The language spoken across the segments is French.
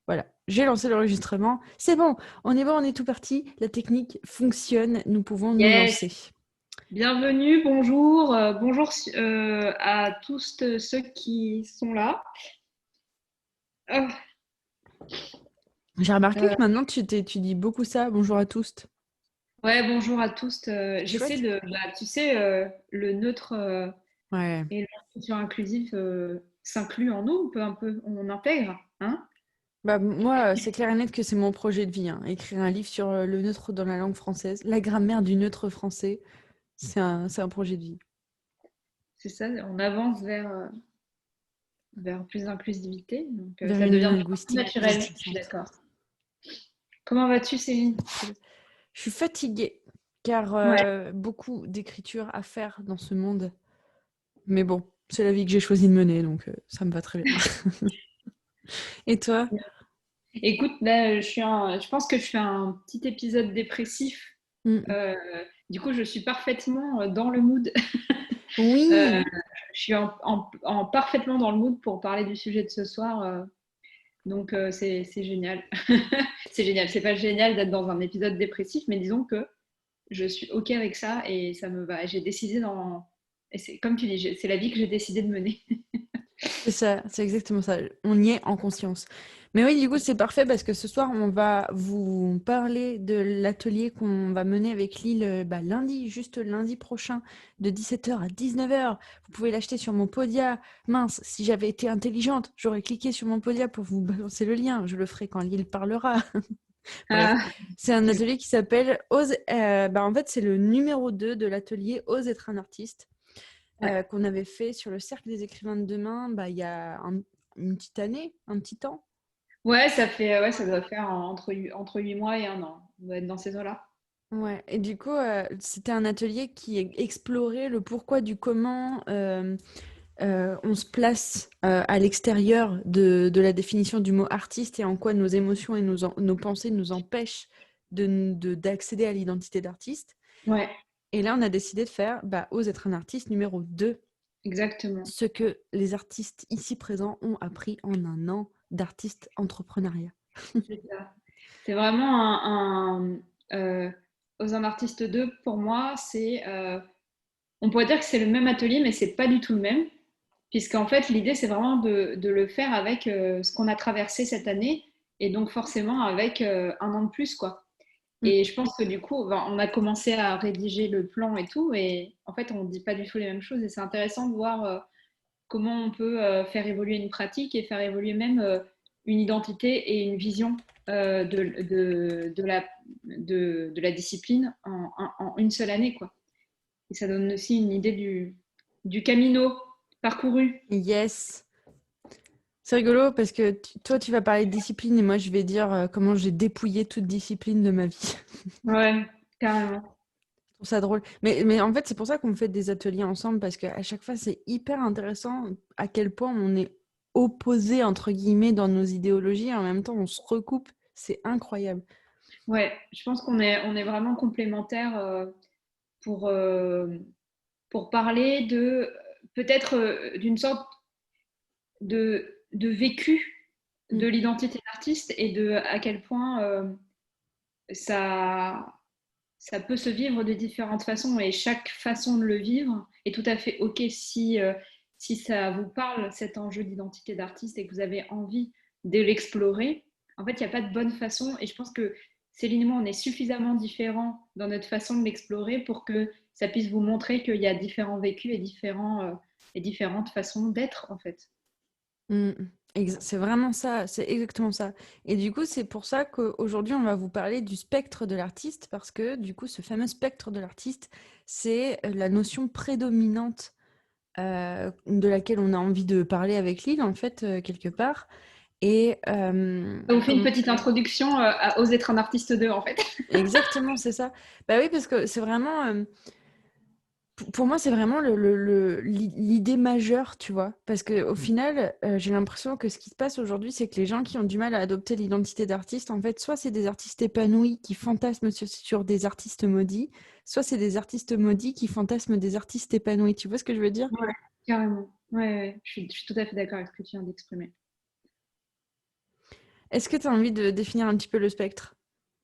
Voilà, j'ai lancé l'enregistrement. C'est bon, on est tout parti. La technique fonctionne, nous pouvons nous Yes, lancer. bienvenue, bonjour, bonjour à tous ceux qui sont là. Euh, J'ai remarqué que euh, maintenant tu dis beaucoup ça. Bonjour à tous. ouais, bonjour à tous. J'essaie Chouette. de, tu sais, le neutre Ouais. et l'écriture inclusive s'inclut en nous, un peu, on intègre, hein? Bah, moi, c'est clair et net que c'est mon projet de vie, hein. Écrire un livre sur le neutre dans la langue française, la grammaire du neutre français, c'est un projet de vie. C'est ça, on avance vers plus d'inclusivité, donc Vers ça une devient de plus en plus linguistique plus naturel, je suis inclusive. d'accord. Comment vas-tu, Céline? Je suis fatiguée, car Ouais. beaucoup d'écriture à faire dans ce monde. Mais bon, c'est la vie que j'ai choisi de mener, donc ça me va très bien. Et toi? Écoute, là, je pense que je fais un petit épisode dépressif. Mm. Euh, du coup, je suis parfaitement dans le mood. Euh, Oui, je suis parfaitement dans le mood pour parler du sujet de ce soir. Donc, c'est génial. C'est génial. C'est pas génial d'être dans un épisode dépressif, mais disons que je suis OK avec ça et ça me va. J'ai décidé dans. Et c'est comme tu dis, c'est la vie que j'ai décidé de mener. c'est ça, c'est exactement ça. On y est en conscience. Mais oui, du coup, c'est parfait parce que ce soir, on va vous parler de l'atelier qu'on va mener avec Lille lundi, juste lundi prochain, de 17h à 19h. Vous pouvez l'acheter sur mon Podia. Mince, si j'avais été intelligente, j'aurais cliqué sur mon Podia pour vous balancer le lien. Je le ferai quand Lille parlera. Bref, Ah, c'est un c'est- atelier qui s'appelle Ose. En fait, c'est le numéro 2 de l'atelier Ose être un artiste. ouais. Qu'on avait fait sur le Cercle des écrivains de demain, il y a une petite année, un petit temps. Ouais, ça doit faire entre 8 mois et 1 an. On doit être dans ces eaux-là. Ouais, et du coup, c'était un atelier qui explorait le pourquoi du comment on se place à l'extérieur de la définition du mot artiste et en quoi nos émotions et nos pensées nous empêchent d'accéder à l'identité d'artiste. Ouais, Et là, on a décidé de faire Ose être un artiste numéro 2, exactement. ce que les artistes ici présents ont appris en un an d'artiste entrepreneuriat. C'est ça. C'est vraiment aux un artiste 2, pour moi, on pourrait dire que c'est le même atelier, mais c'est pas du tout le même. Puisqu'en fait, l'idée, c'est vraiment de le faire avec ce qu'on a traversé cette année, et donc forcément avec 1 an de plus, quoi. Mm. Et je pense que du coup, ben, on a commencé à rédiger le plan et tout, et en fait, on ne dit pas du tout les mêmes choses, et c'est intéressant de voir comment on peut faire évoluer une pratique et faire évoluer même une identité et une vision de la discipline en une seule année, quoi. Et ça donne aussi une idée du camino parcouru. Yes. C'est rigolo parce que toi, tu vas parler de discipline et moi, je vais dire comment j'ai dépouillé toute discipline de ma vie. Ouais, carrément. Je trouve ça drôle. Mais en fait, c'est pour ça qu'on fait des ateliers ensemble parce qu'à chaque fois, c'est hyper intéressant à quel point on est opposés, entre guillemets, dans nos idéologies et en même temps, on se recoupe. C'est incroyable. Ouais, je pense on est vraiment complémentaires pour, euh, pour parler de peut-être d'une sorte de vécu Mm. de l'identité d'artiste et de à quel point ça, ça peut se vivre de différentes façons et chaque façon de le vivre est tout à fait OK si ça vous parle, cet enjeu d'identité d'artiste et que vous avez envie de l'explorer. En fait, il n'y a pas de bonne façon et je pense que Céline et moi, on est suffisamment différents dans notre façon de l'explorer pour que ça puisse vous montrer qu'il y a différents vécus et différentes façons d'être en fait. Mm. C'est vraiment ça, c'est exactement ça. Et du coup, c'est pour ça qu'aujourd'hui, on va vous parler du spectre de l'artiste, parce que du coup, ce fameux spectre de l'artiste, c'est la notion prédominante de laquelle on a envie de parler avec Lille, en fait, quelque part. Et Ça vous fait une comme... petite introduction à Oser être un artiste 2 en fait. Exactement, c'est ça. Bah oui, parce que c'est vraiment... pour moi, c'est vraiment l'idée majeure, tu vois. Parce qu'au final, j'ai l'impression que ce qui se passe aujourd'hui, c'est que les gens qui ont du mal à adopter l'identité d'artiste, en fait, soit c'est des artistes épanouis qui fantasment sur des artistes maudits, soit c'est des artistes maudits qui fantasment des artistes épanouis. Tu vois ce que je veux dire? Ouais, carrément. Ouais, ouais, je suis tout à fait d'accord avec ce que tu viens d'exprimer. Est-ce que tu as envie de définir un petit peu le spectre?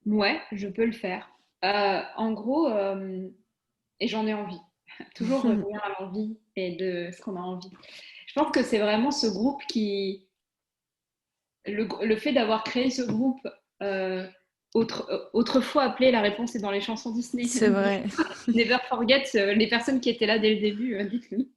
Ouais, je peux le faire. En gros, et j'en ai envie. Toujours revenir à l'envie et de ce qu'on a envie. Je pense que c'est vraiment ce groupe le fait d'avoir créé ce groupe, autrefois appelé La réponse est dans les chansons Disney. C'est vrai. Never forget, les personnes qui étaient là dès le début, dites-le.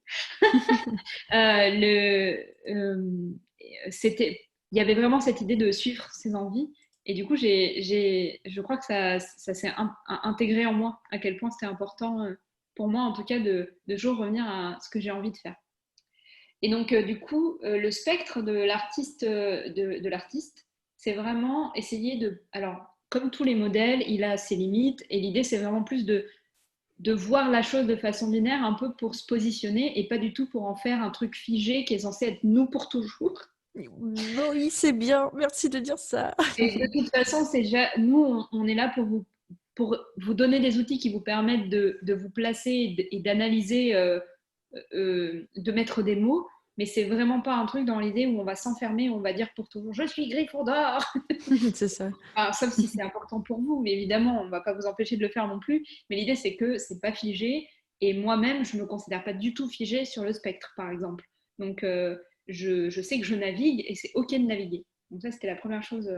C'était, il y avait vraiment cette idée de suivre ses envies. Et du coup, je crois que ça s'est intégré en moi, à quel point c'était important pour moi, en tout cas, de toujours revenir à ce que j'ai envie de faire. Et donc, du coup, le spectre de l'artiste, de l'artiste, c'est vraiment essayer de... Alors, comme tous les modèles, il a ses limites. Et l'idée, c'est vraiment plus de voir la chose de façon binaire, un peu pour se positionner et pas du tout pour en faire un truc figé qui est censé être nous pour toujours. Oui, c'est bien. Merci de dire ça. Et de toute façon, c'est déjà, nous, on est là pour vous donner des outils qui vous permettent de vous placer et d'analyser, de mettre des mots. Mais c'est vraiment pas un truc dans l'idée où on va s'enfermer, on va dire pour toujours je suis Gryffondor. C'est ça. Enfin, sauf si c'est important pour vous, mais évidemment, on ne va pas vous empêcher de le faire non plus. Mais l'idée, c'est que c'est pas figé. Et moi-même, je ne me considère pas du tout figée sur le spectre, par exemple. Donc, je sais que je navigue et c'est OK de naviguer. Donc, ça, c'était la première chose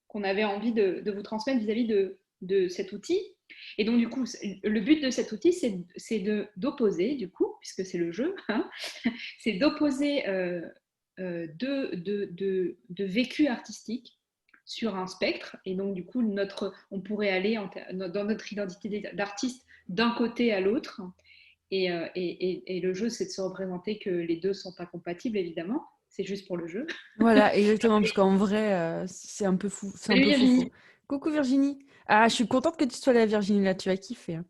qu'on avait envie de vous transmettre vis-à-vis de cet outil. Et donc, du coup, le but de cet outil, c'est d'opposer, du coup, puisque c'est le jeu, hein, c'est d'opposer deux vécus artistiques sur un spectre. Et donc, du coup, on pourrait aller dans notre identité d'artiste d'un côté à l'autre. Et le jeu, c'est de se représenter que les deux sont incompatibles, évidemment. C'est juste pour le jeu. Voilà, exactement, parce qu'en vrai, c'est un peu fou, c'est un Salut peu Virginie. fou. Coucou Virginie. Ah, je suis contente que tu sois là, Virginie, là, tu vas kiffer, hein.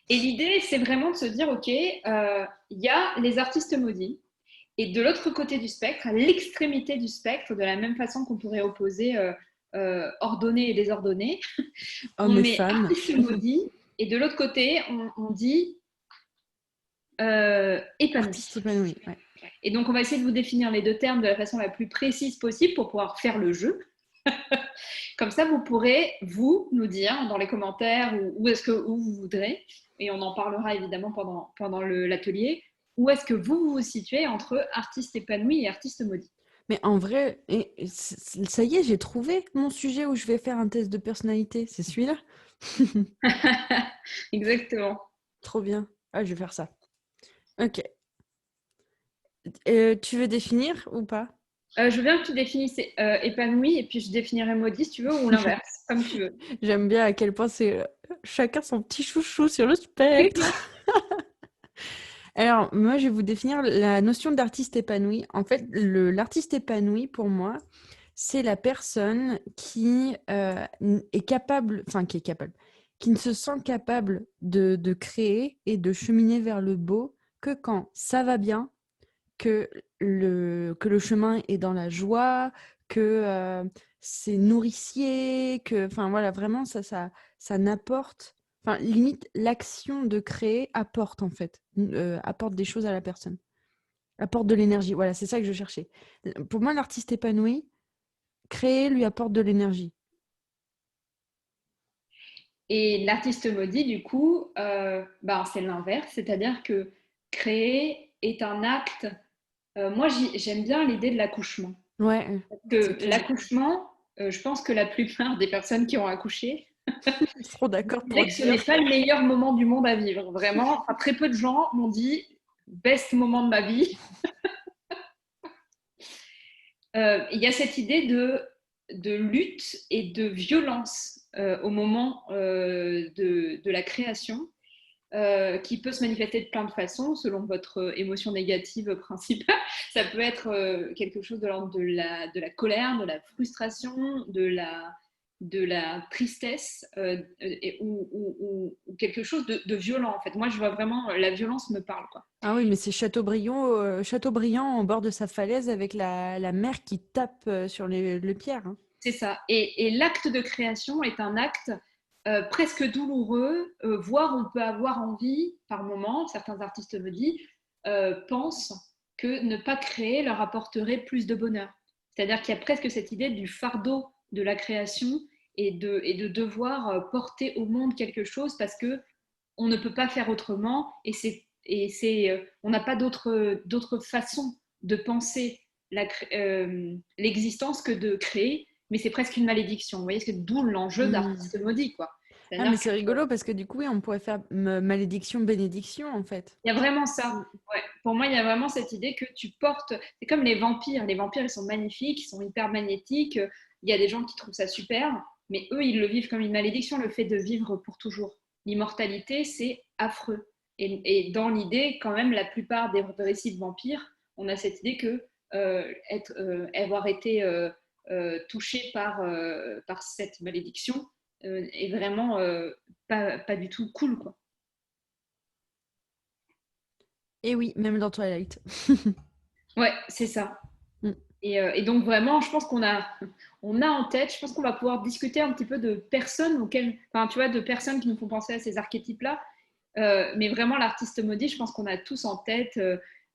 Et l'idée, c'est vraiment de se dire, OK, il y a les artistes maudits. Et de l'autre côté du spectre, à l'extrémité du spectre, de la même façon qu'on pourrait opposer ordonné et désordonné, on Hommes et met femmes. artiste maudit. Et de l'autre côté, on dit épanoui. Artiste épanoui, ouais. Et donc, on va essayer de vous définir les deux termes de la façon la plus précise possible pour pouvoir faire le jeu. Comme ça, vous pourrez, vous, nous dire dans les commentaires où vous voudrez, et on en parlera évidemment pendant l'atelier, où est-ce que vous vous situez entre artiste épanoui et artiste maudit. Mais en vrai, ça y est, j'ai trouvé mon sujet où je vais faire un test de personnalité. C'est celui-là. Exactement. Trop bien. Ah, je vais faire ça. Ok. Tu veux définir ou pas? Je veux bien que tu définisses épanoui et puis je définirai maudit si tu veux ou l'inverse, comme tu veux. J'aime bien à quel point c'est chacun son petit chouchou sur le spectre. Alors, moi, je vais vous définir la notion d'artiste épanoui. En fait, l'artiste épanoui, pour moi, c'est la personne qui est capable, enfin, qui est capable, qui ne se sent capable de créer et de cheminer vers le beau que quand ça va bien, que le chemin est dans la joie, que c'est nourricier, que, enfin voilà, vraiment ça n'apporte, enfin limite l'action de créer apporte en fait, apporte des choses à la personne, apporte de l'énergie. Voilà, c'est ça que je cherchais. Pour moi, l'artiste épanoui, créer lui apporte de l'énergie. Et l'artiste maudit, du coup, ben, c'est l'inverse, c'est-à-dire que créer est un acte. Moi, j'aime bien l'idée de l'accouchement. Ouais, c'est Que clair. l'accouchement, je pense que la plupart des personnes qui ont accouché Je suis trop d'accord pour diraient que ce n'est dire. pas le meilleur moment du monde à vivre. Vraiment, enfin, très peu de gens m'ont dit best moment de ma vie. Il y a cette idée de lutte et de violence au moment de la création, qui peut se manifester de plein de façons selon votre émotion négative principale. Ça peut être quelque chose de l'ordre de la colère, de la frustration, de la tristesse ou quelque chose de violent en fait. Moi, je vois vraiment la violence me parle quoi. Ah oui, mais c'est Chateaubriand au bord de sa falaise avec la mer qui tape sur les pierres, hein. C'est ça. Et l'acte de création est un acte presque douloureux, voire on peut avoir envie, par moment, certains artistes me disent, pensent que ne pas créer leur apporterait plus de bonheur. C'est-à-dire qu'il y a presque cette idée du fardeau de la création et de devoir porter au monde quelque chose parce que on ne peut pas faire autrement on n'a pas d'autre façon de penser l'existence que de créer, mais c'est presque une malédiction. Vous voyez, c'est d'où l'enjeu Hmm. d'artiste maudit, quoi. Ah, mais C'est-à-dire c'est qu'il rigolo parce que du coup, oui, on pourrait faire malédiction, bénédiction, en fait. y a vraiment ça. Mm. Ouais. Pour moi, il y a vraiment cette idée que tu portes. C'est comme les vampires. Les vampires, ils sont magnifiques, ils sont hyper magnétiques. Il y a des gens qui trouvent ça super, mais eux, ils le vivent comme une malédiction, le fait de vivre pour toujours. L'immortalité, c'est affreux. Et dans l'idée, quand même, la plupart des récits de vampires, on a cette idée que avoir été touché par cette malédiction est vraiment pas du tout cool, quoi. Et oui, même dans Twilight. Ouais, c'est ça. Mm. Et donc vraiment, je pense on a en tête, je pense qu'on va pouvoir discuter un petit peu de personnes enfin, tu vois, de personnes qui nous font penser à ces archétypes-là. Mais vraiment, l'artiste maudit, je pense qu'on a tous en tête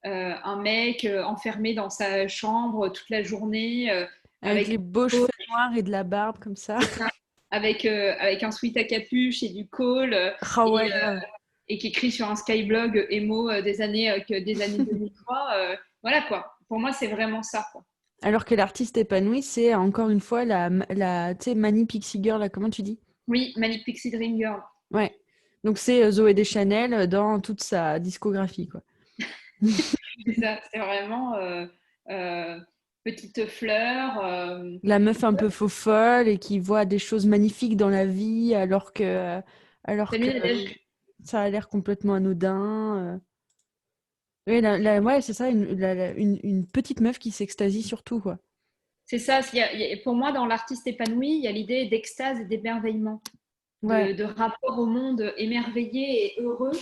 un mec enfermé dans sa chambre toute la journée, Avec avec, les beaux cheveux noirs et de la barbe comme ça. avec un sweat à capuche et du col, Ah et, ouais, grave. et qui écrit sur un skyblog émo des années 2003. Voilà quoi. Pour moi, c'est vraiment ça, quoi. Alors que l'artiste épanoui, c'est encore une fois tu sais, Mani Pixie Girl, là, comment tu dis? Oui, Manic Pixie Dream Girl. Ouais. Donc c'est Zoé Deschanel dans toute sa discographie, quoi. C'est ça, c'est vraiment euh, petite fleur. La meuf un peu faux folle et qui voit des choses magnifiques dans la vie alors Salut que Nadège. ça a l'air complètement anodin. Oui, ouais, c'est ça, une petite meuf qui s'extasie sur tout, quoi. C'est ça, pour moi, dans l'artiste épanoui, il y a l'idée d'extase et d'émerveillement, Ouais. de rapport au monde émerveillé et heureux,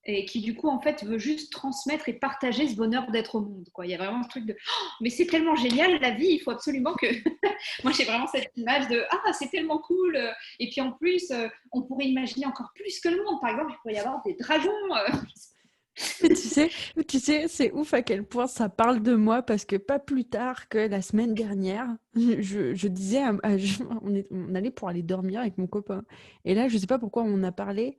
et qui du coup, en fait, veut juste transmettre et partager ce bonheur d'être au monde, quoi. Il y a vraiment ce truc de oh, mais c'est tellement génial la vie, il faut absolument que. Moi, j'ai vraiment cette image de ah, c'est tellement cool. Et puis en plus, on pourrait imaginer encore plus que le monde. Par exemple, il pourrait y avoir des dragons. Mais tu sais, c'est ouf à quel point ça parle de moi parce que pas plus tard que la semaine dernière, je disais, on allait pour aller dormir avec mon copain. Et là, je sais pas pourquoi on a parlé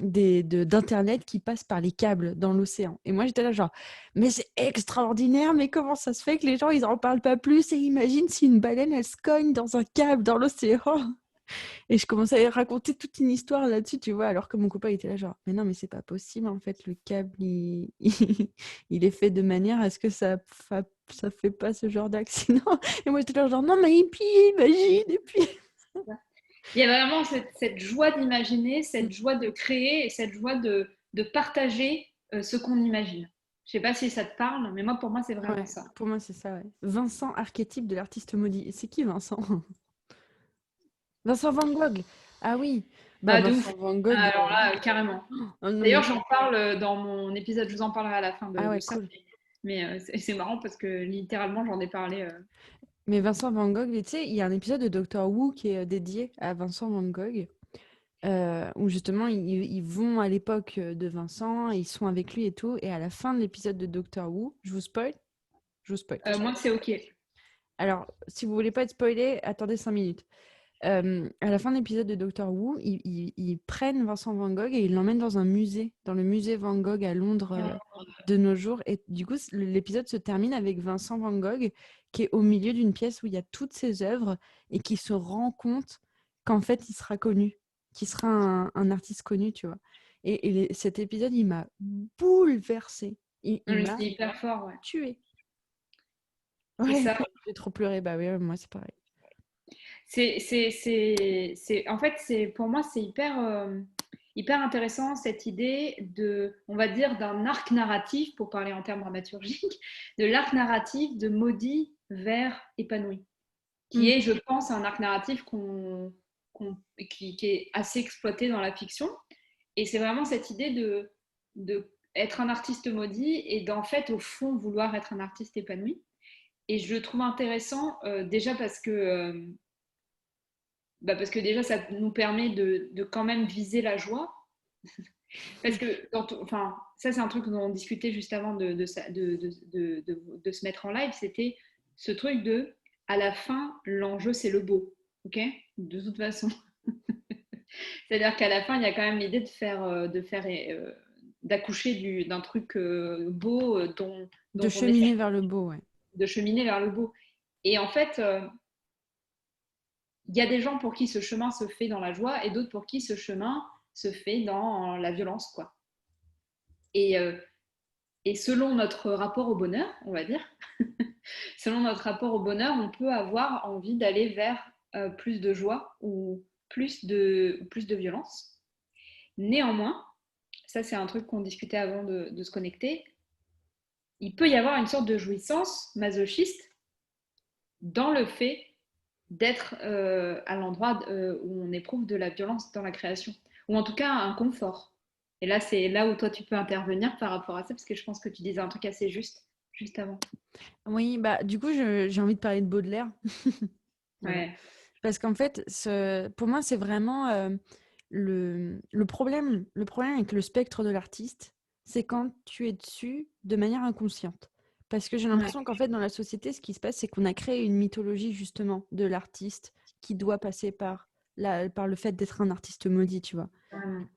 d'Internet qui passe par les câbles dans l'océan. Et moi, j'étais là genre, mais c'est extraordinaire, mais comment ça se fait que les gens, ils en parlent pas plus? Et imagine si une baleine, elle se cogne dans un câble dans l'océan. Et je commençais à raconter toute une histoire là-dessus, tu vois, alors que mon copain était là genre, mais non, mais c'est pas possible, en fait, le câble, il est fait de manière à ce que ça fait pas ce genre d'accident. Et moi, j'étais là genre, non, mais et puis, imagine, et puis... Il y a vraiment cette joie d'imaginer, cette joie de créer et cette joie de partager ce qu'on imagine. Je sais pas si ça te parle, mais moi, pour moi, c'est vraiment Ouais, ça. pour moi, c'est ça, ouais. Vincent, archétype de l'artiste maudit. Et c'est qui, Vincent? Vincent Van Gogh. Ah oui, bah Ah, de ouf. Vincent Van Gogh. Alors là, carrément. Oh non, mais... D'ailleurs, j'en parle dans mon épisode, je vous en parlerai à la fin Ah de ouais, ça. cool. Mais c'est marrant parce que littéralement, j'en ai parlé. Mais Vincent Van Gogh, tu sais, il y a un épisode de Doctor Who qui est dédié à Vincent Van Gogh. Où justement ils vont à l'époque de Vincent et ils sont avec lui et tout. Et à la fin de l'épisode de Doctor Who, je vous spoil? Je vous spoil. Moi, c'est OK. Alors, si vous voulez pas être spoilé, attendez 5 minutes. À la fin de l'épisode de Doctor Who, ils prennent Vincent Van Gogh et ils l'emmènent dans un musée, dans le musée Van Gogh à Londres de nos jours. Et du coup, l'épisode se termine avec Vincent Van Gogh qui est au milieu d'une pièce où il y a toutes ses œuvres et qui se rend compte qu'en fait, il sera connu, qu'il sera un artiste connu, tu vois. Et cet épisode, il m'a bouleversée. Il Mais m'a c'est hyper fort, ouais. tuée. C'est Ouais, ça. j'ai trop pleuré. Bah oui, ouais, moi, c'est pareil. En fait, pour moi, c'est hyper intéressant cette idée on va dire, d'un arc narratif, pour parler en termes dramaturgiques, de l'arc narratif de maudit vers épanoui, qui Mm. est, je pense, un arc narratif qui est assez exploité dans la fiction. Et c'est vraiment cette idée de être un artiste maudit et d'en fait, au fond, vouloir être un artiste épanoui. Et je le trouve intéressant déjà parce que déjà, ça nous permet de quand même viser la joie. Parce que, ça, c'est un truc dont on discutait juste avant de se mettre en live, c'était ce truc de, à la fin, l'enjeu, c'est le beau. OK? De toute façon. C'est-à-dire qu'à la fin, il y a quand même l'idée d'accoucher d'un truc beau De dont on essaie cheminer vers le beau, ouais. de cheminer vers le beau. Et en fait, il y a des gens pour qui ce chemin se fait dans la joie et d'autres pour qui ce chemin se fait dans la violence, quoi. Et, euh, et selon notre rapport au bonheur, on va dire, selon notre rapport au bonheur, on peut avoir envie d'aller vers plus de joie ou plus de violence. Néanmoins, ça c'est un truc qu'on discutait avant de se connecter, il peut y avoir une sorte de jouissance masochiste dans le fait d'être à l'endroit où on éprouve de la violence dans la création, ou en tout cas un confort. Et là, c'est là où toi, tu peux intervenir par rapport à ça, parce que je pense que tu disais un truc assez juste avant. Oui, bah du coup, j'ai envie de parler de Baudelaire. Voilà. Ouais, Parce qu'en fait, pour moi, c'est vraiment le problème. Le problème avec le spectre de l'artiste, c'est quand tu es dessus de manière inconsciente. Parce que j'ai ouais, l'impression qu'en fait, dans la société, ce qui se passe, c'est qu'on a créé une mythologie justement de l'artiste qui doit passer par le fait d'être un artiste maudit, tu vois.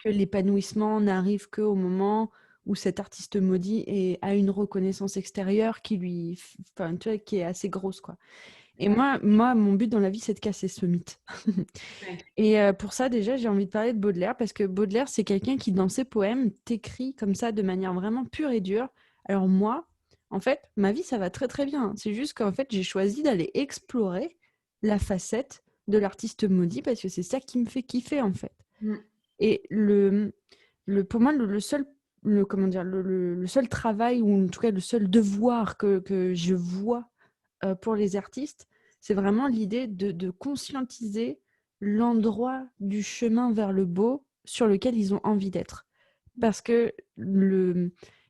Que l'épanouissement n'arrive qu'au moment où cet artiste maudit a une reconnaissance extérieure enfin, tu vois, qui est assez grosse, quoi. Et ouais, moi, mon but dans la vie, c'est de casser ce mythe. ouais. Et pour ça, déjà, j'ai envie de parler de Baudelaire, parce que Baudelaire, c'est quelqu'un qui, dans ses poèmes, t'écrit comme ça de manière vraiment pure et dure. Alors moi, en fait, ma vie, ça va très très bien. C'est juste qu'en fait, j'ai choisi d'aller explorer la facette de l'artiste maudit, parce que c'est ça qui me fait kiffer, en fait. Mm. Et pour moi, le seul, comment dire, le seul travail, ou en tout cas le seul devoir que je vois pour les artistes, c'est vraiment l'idée de conscientiser l'endroit du chemin vers le beau sur lequel ils ont envie d'être. Parce que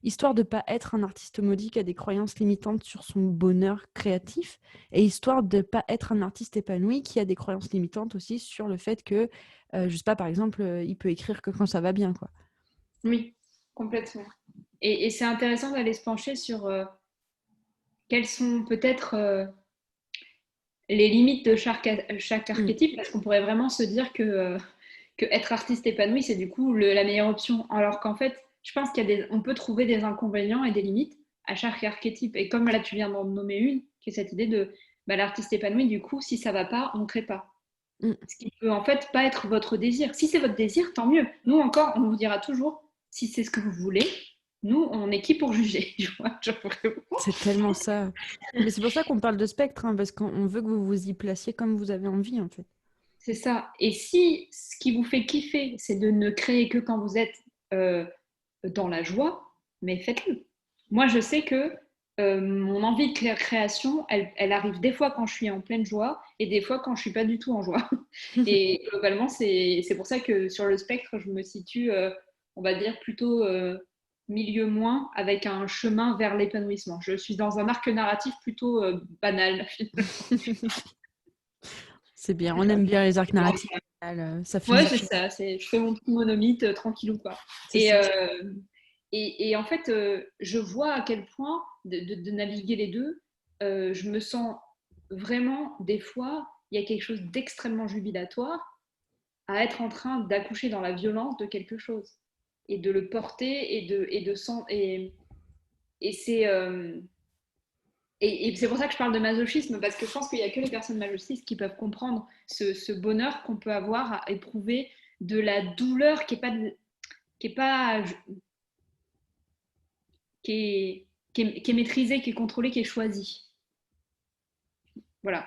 histoire de ne pas être un artiste maudit qui a des croyances limitantes sur son bonheur créatif, et histoire de ne pas être un artiste épanoui qui a des croyances limitantes aussi sur le fait que, je sais pas, par exemple, il peut écrire que quand ça va bien, quoi. Oui, complètement. Et c'est intéressant d'aller se pencher sur quelles sont peut-être les limites de chaque Mm. archétype, parce qu'on pourrait vraiment se dire que être artiste épanoui, c'est du coup la meilleure option. Alors qu'en fait, je pense on peut trouver des inconvénients et des limites à chaque archétype. Et comme là, tu viens d'en nommer une, qui est cette idée de bah, l'artiste épanoui, du coup, si ça va pas, on ne crée pas. Mm. Ce qui peut en fait pas être votre désir. Si c'est votre désir, tant mieux. Nous encore, on vous dira toujours, si c'est ce que vous voulez, nous, on est qui pour juger, tu vois, genre vraiment. C'est tellement ça. Mais c'est pour ça qu'on parle de spectre, hein, parce qu'on veut que vous vous y placiez comme vous avez envie, en fait. C'est ça. Et si ce qui vous fait kiffer, c'est de ne créer que quand vous êtes euh, dans la joie, mais faites-le. Moi, je sais que mon envie de création, elle arrive des fois quand je suis en pleine joie et des fois quand je suis pas du tout en joie. Et globalement, c'est pour ça que sur le spectre, je me situe, on va dire, plutôt milieu moins avec un chemin vers l'épanouissement. Je suis dans un arc narratif plutôt banal. C'est bien, on aime bien les arcs narratifs. Ça Ouais, finit. c'est ça. Je fais mon petit monomythe tranquillou, quoi. C'est Et, ça. et en fait, je vois à quel point de naviguer les deux, je me sens vraiment, des fois, il y a quelque chose d'extrêmement jubilatoire à être en train d'accoucher dans la violence de quelque chose et de le porter et c'est et c'est pour ça que je parle de masochisme, parce que je pense qu'il n'y a que les personnes masochistes qui peuvent comprendre ce bonheur qu'on peut avoir à éprouver de la douleur qui est pas qui est maîtrisée, qui est contrôlée, qui est choisie. Voilà,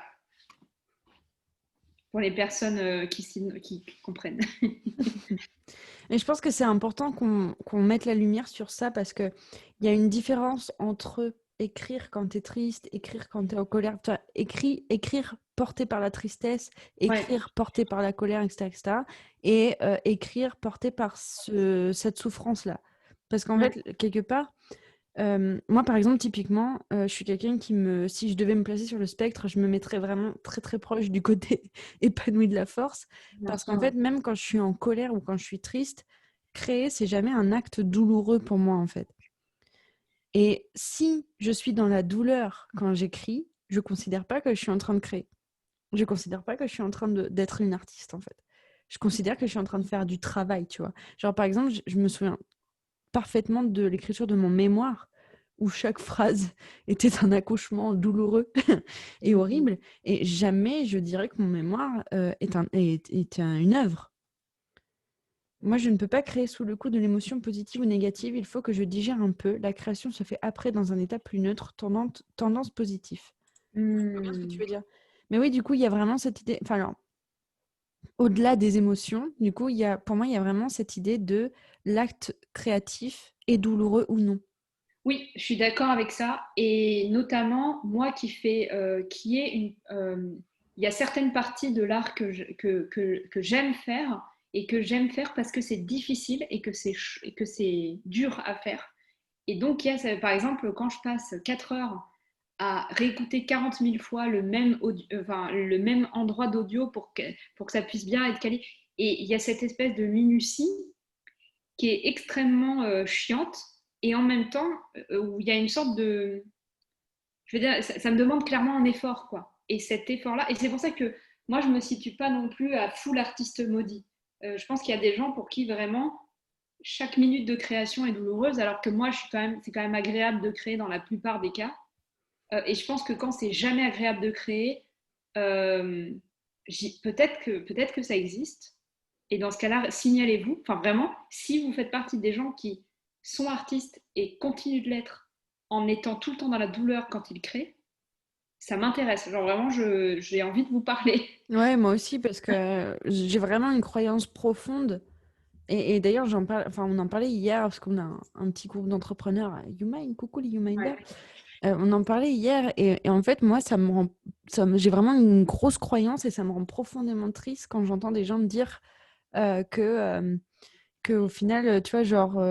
pour les personnes qui comprennent. Et je pense que c'est important qu'on mette la lumière sur ça, parce qu'il y a une différence entre écrire quand tu es triste, écrire quand tu es en colère, tu vois, écrire porté par la tristesse, Ouais, écrire porté par la colère, etc., etc., et écrire porté par cette souffrance-là. Parce qu'en ouais, fait, quelque part, moi, par exemple, typiquement, je suis quelqu'un si je devais me placer sur le spectre, je me mettrais vraiment très très proche du côté épanoui de la force. bien Parce qu'en sûr. fait, même quand je suis en colère ou quand je suis triste, créer, c'est jamais un acte douloureux pour moi, en fait. Et si je suis dans la douleur quand j'écris, je considère pas que je suis en train de créer. Je considère pas que je suis en train d'être une artiste, en fait. Je considère que je suis en train de faire du travail, tu vois. Genre, par exemple, je me souviens parfaitement de l'écriture de mon mémoire, où chaque phrase était un accouchement douloureux et horrible. Et jamais je dirais que mon mémoire est une œuvre. Moi, je ne peux pas créer sous le coup de l'émotion positive ou négative. Il faut que je digère un peu. La création se fait après dans un état plus neutre, tendance positive. Je vois bien ce que tu veux dire. Mais oui, du coup, il y a vraiment cette idée. Enfin, alors, au-delà des émotions, du coup, pour moi, il y a vraiment cette idée de l'acte créatif est douloureux ou non. Oui, je suis d'accord avec ça. Et notamment, moi il y a certaines parties de l'art que j'aime faire et que j'aime faire parce que c'est difficile et et que c'est dur à faire. Et donc, par exemple, quand je passe 4 heures à réécouter 40 000 fois le même endroit d'audio pour que ça puisse bien être calé, et il y a cette espèce de minutie qui est extrêmement chiante et en même temps où il y a une sorte de, je veux dire, ça me demande clairement un effort, quoi. Et cet effort-là, et c'est pour ça que moi je me situe pas non plus à full artiste maudit. Je pense qu'il y a des gens pour qui vraiment chaque minute de création est douloureuse, alors que moi c'est quand même agréable de créer dans la plupart des cas. Et je pense que quand c'est jamais agréable de créer, euh, peut-être que ça existe. Et dans ce cas-là, signalez-vous. Enfin, vraiment, si vous faites partie des gens qui sont artistes et continuent de l'être en étant tout le temps dans la douleur quand ils créent, ça m'intéresse. Genre vraiment, j'ai envie de vous parler. Ouais, moi aussi, parce que j'ai vraiment une croyance profonde. Et d'ailleurs, on en parlait hier, parce qu'on a un petit groupe d'entrepreneurs à YouMind. Coucou les YouMinders. Ouais. On en parlait hier, et en fait, moi, j'ai vraiment une grosse croyance, et ça me rend profondément triste quand j'entends des gens me dire euh, que, euh, que au final, tu vois, genre,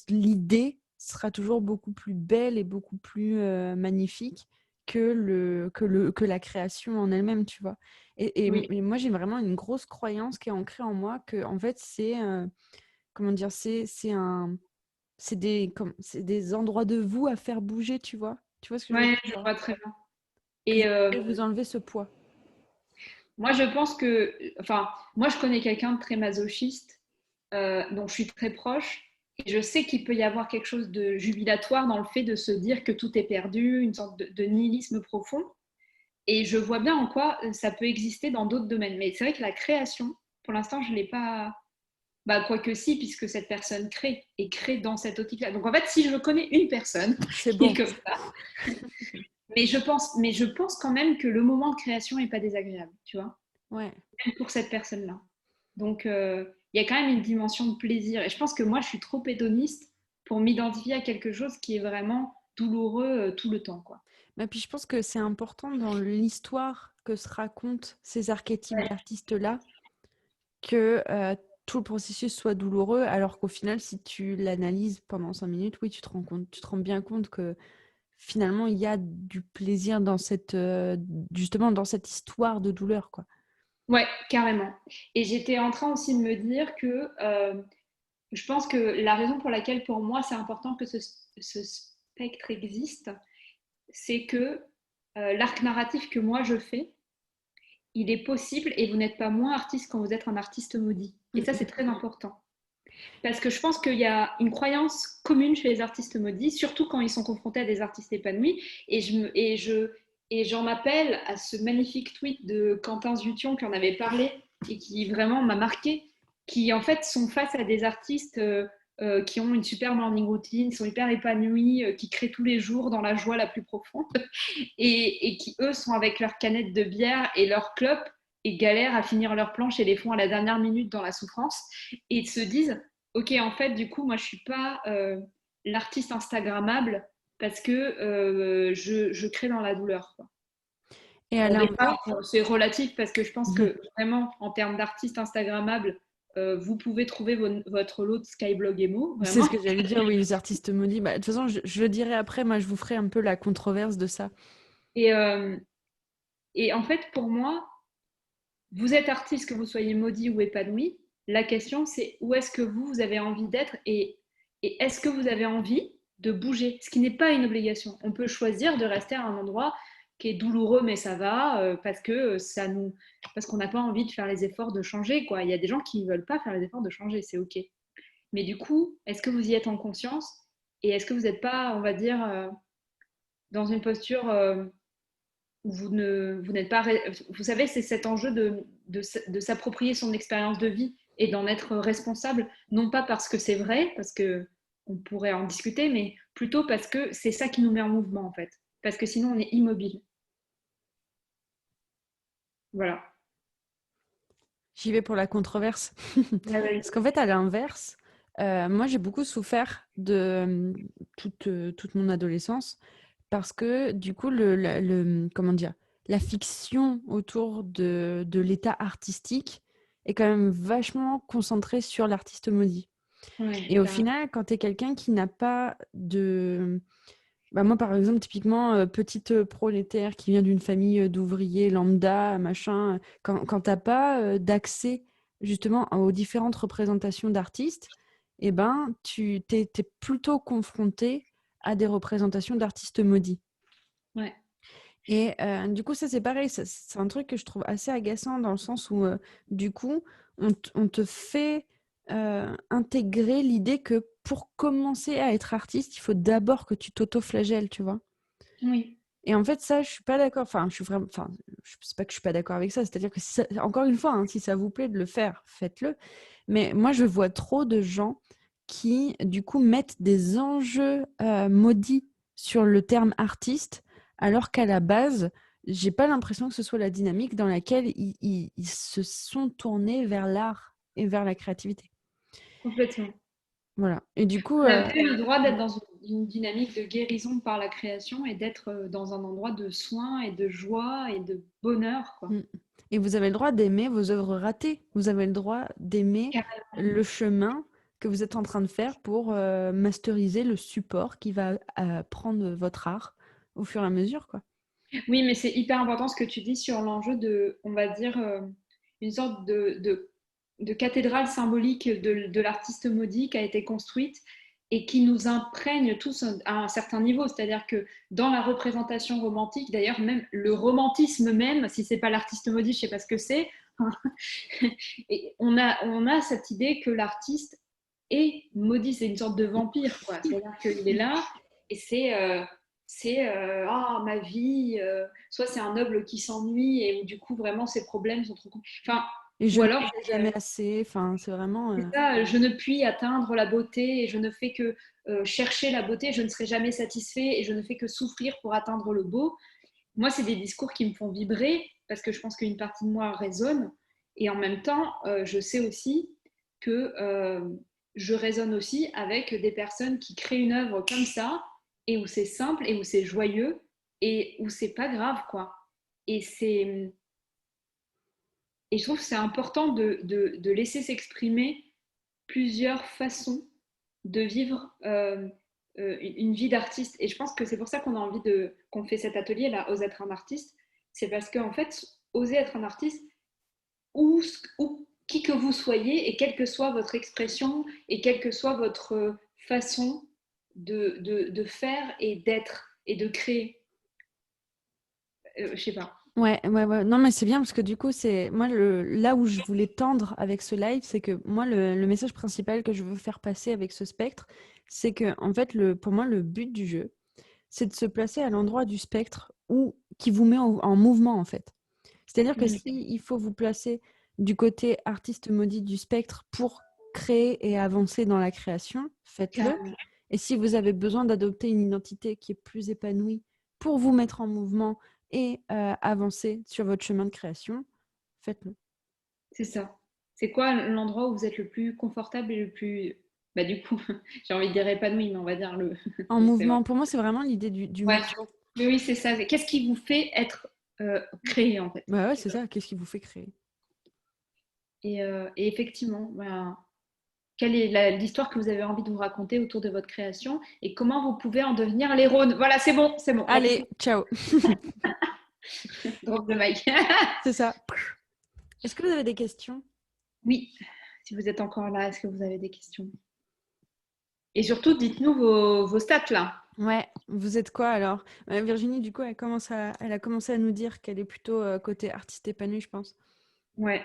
l'idée sera toujours beaucoup plus belle et beaucoup plus magnifique que la création en elle-même, tu vois. Oui, Mais moi, j'ai vraiment une grosse croyance qui est ancrée en moi que, en fait, comment dire, c'est des endroits de vous à faire bouger, tu vois. Tu vois ce que je veux ouais, dire? je Genre, vois très bien. que Et vous pouvez vous enlever ce poids. moi, je pense que, enfin, moi, je connais quelqu'un de très masochiste, dont je suis très proche, et je sais qu'il peut y avoir quelque chose de jubilatoire dans le fait de se dire que tout est perdu, une sorte de nihilisme profond. Et je vois bien en quoi ça peut exister dans d'autres domaines. Mais c'est vrai que la création, pour l'instant, je ne l'ai pas. Bah, quoique si, puisque cette personne crée et crée dans cette optique-là. Donc en fait, si je connais une personne C'est qui est bon. comme ça, mais je pense quand même que le moment de création n'est pas désagréable, tu vois, Ouais. même pour cette personne-là. Donc il y a quand même une dimension de plaisir. Et je pense que moi, je suis trop hédoniste pour m'identifier à quelque chose qui est vraiment douloureux tout le temps, quoi. Mais puis je pense que c'est important dans l'histoire que se racontent ces archétypes d'artistes-là que tout le processus soit douloureux, alors qu'au final, si tu l'analyses pendant 5 minutes, oui, tu te rends bien compte que finalement, il y a du plaisir dans justement dans cette histoire de douleur, quoi. Ouais, carrément. Et j'étais en train aussi de me dire que je pense que la raison pour laquelle pour moi c'est important que ce spectre existe, c'est que l'arc narratif que moi je fais, il est possible et vous n'êtes pas moins artiste quand vous êtes un artiste maudit. Et Mm, ça, c'est mm. très important. Parce que je pense qu'il y a une croyance commune chez les artistes maudits, surtout quand ils sont confrontés à des artistes épanouis. Et j'en appelle à ce magnifique tweet de Quentin Zution qui en avait parlé et qui vraiment m'a marqué, qui en fait sont face à des artistes qui ont une super morning routine, sont hyper épanouis, qui créent tous les jours dans la joie la plus profonde et qui eux sont avec leur canette de bière et leur clope et galèrent à finir leur planche et les font à la dernière minute dans la souffrance et se disent ok, en fait, du coup, moi, je suis pas l'artiste Instagrammable parce que je crée dans la douleur, quoi. Et à Bon, déjà, l'inverse, c'est relatif parce que je pense que vraiment, en termes d'artiste Instagrammable, vous pouvez trouver votre lot de Skyblog Emo, c'est vraiment. ce que j'allais dire, oui, les artistes maudits. Bah, de toute façon, je le dirai après, moi, je vous ferai un peu la controverse de ça. Et, euh, et en fait, pour moi, vous êtes artiste, que vous soyez maudit ou épanoui, la question c'est où est-ce que vous avez envie d'être et est-ce que vous avez envie de bouger, ce qui n'est pas une obligation. On peut choisir de rester à un endroit qui est douloureux, mais ça va, parce qu'on n'a pas envie de faire les efforts de changer, quoi. Il y a des gens qui ne veulent pas faire les efforts de changer, c'est OK. Mais du coup, est-ce que vous y êtes en conscience? Et est-ce que vous n'êtes pas, on va dire, dans une posture où vous n'êtes pas... Vous savez, c'est cet enjeu de s'approprier son expérience de vie et d'en être responsable, non pas parce que c'est vrai, parce que on pourrait en discuter, mais plutôt parce que c'est ça qui nous met en mouvement, en fait. Parce que sinon, on est immobile. Voilà. J'y vais pour la controverse. Ah ouais. Parce qu'en fait, à l'inverse, moi, j'ai beaucoup souffert de toute mon adolescence parce que du coup, comment dire, la fiction autour de l'état artistique est quand même vachement concentrée sur l'artiste maudit. Ouais, Et au carrément. final, quand tu es quelqu'un qui n'a pas de... Bah moi, par exemple, typiquement, petite prolétaire qui vient d'une famille d'ouvriers lambda, machin, quand tu n'as pas d'accès justement aux différentes représentations d'artistes, eh ben, tu t'es plutôt confronté à des représentations d'artistes maudits. Ouais. Et du coup, ça, c'est pareil, c'est un truc que je trouve assez agaçant dans le sens où, du coup, on te fait intégrer l'idée que pour commencer à être artiste, il faut d'abord que tu t'auto-flagelles, tu vois. Oui. Et en fait, ça, je suis pas d'accord. Enfin, je suis vraiment. Enfin, c'est pas que je suis pas d'accord avec ça. C'est-à-dire que, encore une fois, hein, si ça vous plaît de le faire, faites-le. Mais moi, je vois trop de gens qui, du coup, mettent des enjeux maudits sur le terme artiste, alors qu'à la base, j'ai pas l'impression que ce soit la dynamique dans laquelle ils se sont tournés vers l'art et vers la créativité. Complètement. Voilà. Et du coup, On a plus le droit d'être dans une dynamique de guérison par la création et d'être dans un endroit de soin et de joie et de bonheur, quoi. mm. Et vous avez le droit d'aimer vos œuvres ratées. Vous avez le droit d'aimer le chemin que vous êtes en train de faire pour masteriser le support qui va prendre votre art au fur et à mesure, quoi. Oui, mais c'est hyper important ce que tu dis sur l'enjeu de, on va dire, une sorte de cathédrale symbolique de l'artiste maudit qui a été construite et qui nous imprègne tous à un certain niveau. C'est-à-dire que dans la représentation romantique, d'ailleurs, même le romantisme même, si c'est pas l'artiste maudit, je sais pas ce que c'est, et on a cette idée que l'artiste est maudit, c'est une sorte de vampire, quoi. C'est-à-dire qu'il est là et ah, ma vie, soit c'est un noble qui s'ennuie et où du coup vraiment ses problèmes sont trop enfin, Et je ou ne alors fais jamais assez. Enfin, c'est vraiment. c'est ça, je ne puis atteindre la beauté et je ne fais que chercher la beauté, je ne serai jamais satisfait et je ne fais que souffrir pour atteindre le beau. Moi, c'est des discours qui me font vibrer parce que je pense qu'une partie de moi résonne et en même temps, je sais aussi que je résonne aussi avec des personnes qui créent une œuvre comme ça et où c'est simple et où c'est joyeux et où c'est pas grave, quoi. Et c'est et je trouve que c'est important de laisser s'exprimer plusieurs façons de vivre une vie d'artiste. Et je pense que c'est pour ça qu'on a envie qu'on fait cet atelier là, Oser être un artiste. C'est parce qu'en fait, oser être un artiste, où qui que vous soyez, et quelle que soit votre expression, et quelle que soit votre façon de faire et d'être et de créer. Je sais pas. Ouais, ouais, ouais. Non, mais c'est bien parce que du coup, c'est moi là où je voulais tendre avec ce live, c'est que moi, le message principal que je veux faire passer avec ce spectre, c'est que en fait, pour moi, le but du jeu, c'est de se placer à l'endroit du spectre qui vous met en mouvement, en fait. C'est-à-dire que si il faut vous placer du côté artiste maudit du spectre pour créer et avancer dans la création, faites-le. Et si vous avez besoin d'adopter une identité qui est plus épanouie pour vous mettre en mouvement et avancer sur votre chemin de création, faites-le. C'est ça. C'est quoi l'endroit où vous êtes le plus confortable et le plus... Bah du coup, j'ai envie de dire épanoui, mais on va dire le... En Oui, c'est vrai. mouvement, pour moi, c'est vraiment l'idée du Ouais. mouvement. Mais oui, c'est ça. Qu'est-ce qui vous fait être créé, en fait? Bah ouais, c'est ça. Qu'est-ce qui vous fait créer? Et effectivement, bah, quelle est l'histoire que vous avez envie de vous raconter autour de votre création et comment vous pouvez en devenir l'héroïne? Voilà, c'est bon, c'est bon. La question... Allez, ciao. Drop de mic. C'est ça. Est-ce que vous avez des questions? Oui, si vous êtes encore là, est-ce que vous avez des questions? Et surtout, dites-nous vos stats là. Ouais, vous êtes quoi alors? Virginie, du coup, elle a commencé à nous dire qu'elle est plutôt côté artiste épanoui, je pense. Ouais.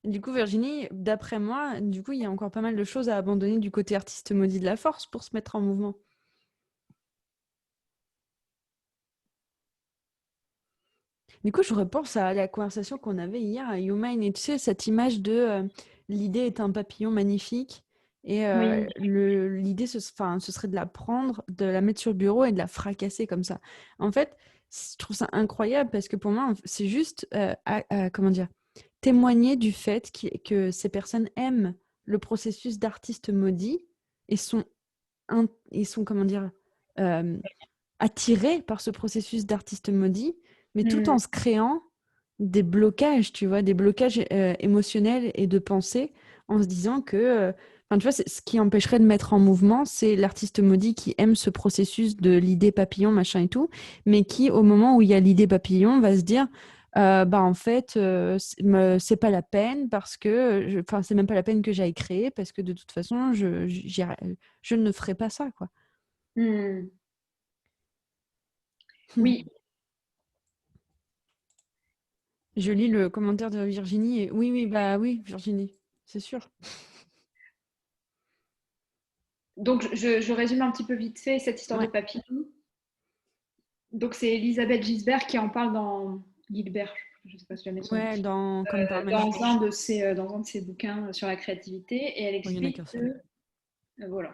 Du coup, Virginie, d'après moi, du coup, il y a encore pas mal de choses à abandonner du côté artiste maudit de la force pour se mettre en mouvement. Du coup, je repense à la conversation qu'on avait hier à Human et tu sais, cette image de l'idée est un papillon magnifique et Oui. l'idée, enfin, ce serait de la prendre, de la mettre sur le bureau et de la fracasser comme ça. En fait, je trouve ça incroyable parce que pour moi, c'est juste, comment dire, témoigner du fait que ces personnes aiment le processus d'artiste maudit et sont comment dire, euh, attirés par ce processus d'artiste maudit, mais tout Mm. en se créant des blocages, tu vois, des blocages émotionnels et de pensée, en se disant que, enfin, tu vois, ce qui empêcherait de mettre en mouvement, c'est l'artiste maudit qui aime ce processus de l'idée papillon, machin et tout, mais qui, au moment où il y a l'idée papillon, va se dire, bah en fait, c'est pas la peine parce que, enfin, c'est même pas la peine que j'aille créer parce que de toute façon, je ne ferai pas ça, quoi. Mm. Oui. Je lis le commentaire de Virginie et oui, oui, bah oui, Virginie, c'est sûr. Donc, je résume un petit peu vite fait cette histoire de Ouais, papillon. Donc, c'est Elisabeth Gisbert qui en parle dans Gilbert, je ne sais pas si jamais son nom, ouais, comme par magie. dans un de ses bouquins sur la créativité. Et elle Bon, il y en a explique qu'un seul. que, voilà,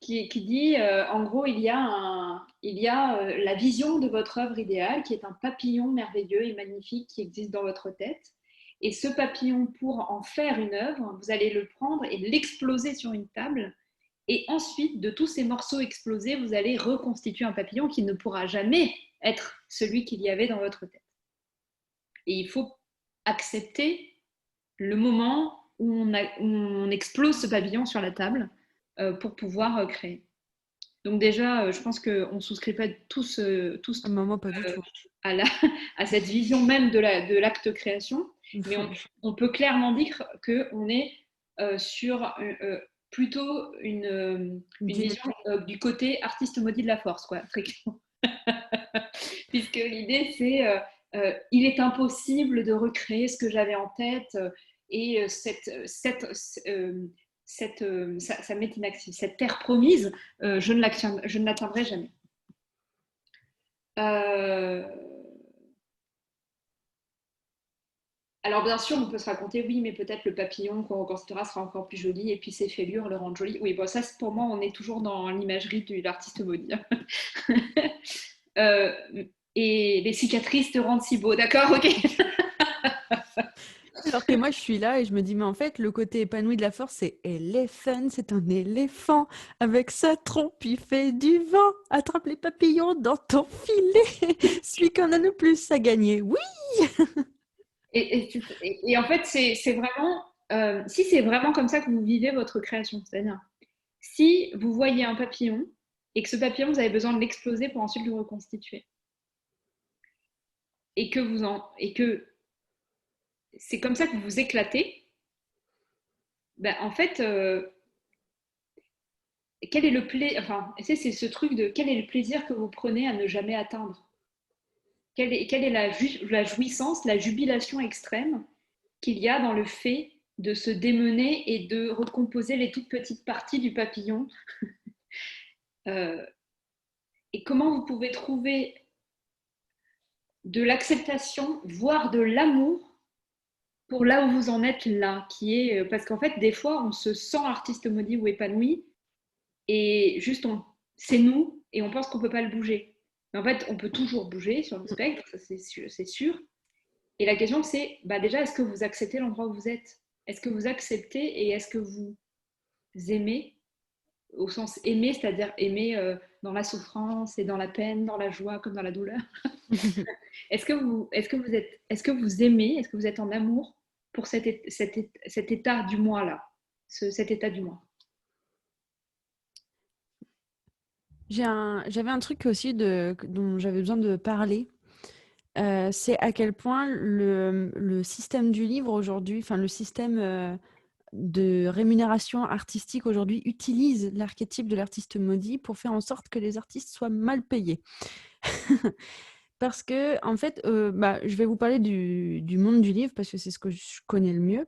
qui dit, en gros, il y a la vision de votre œuvre idéale qui est un papillon merveilleux et magnifique qui existe dans votre tête. Et ce papillon, pour en faire une œuvre, vous allez le prendre et l'exploser sur une table. Et ensuite, de tous ces morceaux explosés, vous allez reconstituer un papillon qui ne pourra jamais être celui qu'il y avait dans votre tête. Et il faut accepter le moment où on explose ce papillon sur la table pour pouvoir créer. Donc déjà, je pense qu'on ne souscrit pas tous Ah, maman, pas du tout. à, la, à cette vision même de l'acte création, mais on peut clairement dire qu'on est sur plutôt une vision du côté artiste maudit de la force, quoi, très clairement. Puisque l'idée, c'est il est impossible de recréer ce que j'avais en tête et ça m'est inaccessible. Cette terre promise, je ne l'atteindrai jamais. Euh, alors bien sûr, on peut se raconter, oui, mais peut-être le papillon qu'on reconstituera sera encore plus joli et puis ses fêlures le rendent joli. Oui, bon, ça, pour moi, on est toujours dans l'imagerie de l'artiste maudit. euh, et les cicatrices te rendent si beau, d'accord, ok. Alors que moi, je suis là et je me dis, mais en fait, le côté épanoui de la force, c'est Elephant, c'est un éléphant. Avec sa trompe, il fait du vent. Attrape les papillons dans ton filet. Celui qu'on a le plus à gagner. Oui! Et en fait, c'est vraiment, si c'est vraiment comme ça que vous vivez votre création, c'est-à-dire, si vous voyez un papillon et que ce papillon, vous avez besoin de l'exploser pour ensuite le reconstituer, et que c'est comme ça que vous vous éclatez, ben, en fait, quel est le plaisir, enfin, c'est ce truc de quel est le plaisir que vous prenez à ne jamais atteindre? Quelle est la jouissance, la jubilation extrême qu'il y a dans le fait de se démener et de recomposer les toutes petites parties du papillon et comment vous pouvez trouver de l'acceptation, voire de l'amour pour là où vous en êtes là, qui est parce qu'en fait des fois on se sent artiste maudit ou épanoui et juste c'est nous et on pense qu'on peut pas le bouger. Mais en fait on peut toujours bouger sur le spectre, ça c'est sûr. Et la question c'est bah déjà est-ce que vous acceptez l'endroit où vous êtes? Est-ce que vous acceptez et est-ce que vous aimez au sens aimer, c'est-à-dire aimer dans la souffrance et dans la peine, dans la joie comme dans la douleur. Est-ce que vous aimez, est-ce que vous êtes en amour pour cet état du moi là, cet état du moi? J'avais un truc aussi dont j'avais besoin de parler. C'est à quel point le système du livre aujourd'hui, enfin le système de rémunération artistique aujourd'hui utilisent l'archétype de l'artiste maudit pour faire en sorte que les artistes soient mal payés. Parce que, en fait, je vais vous parler du monde du livre parce que c'est ce que je connais le mieux.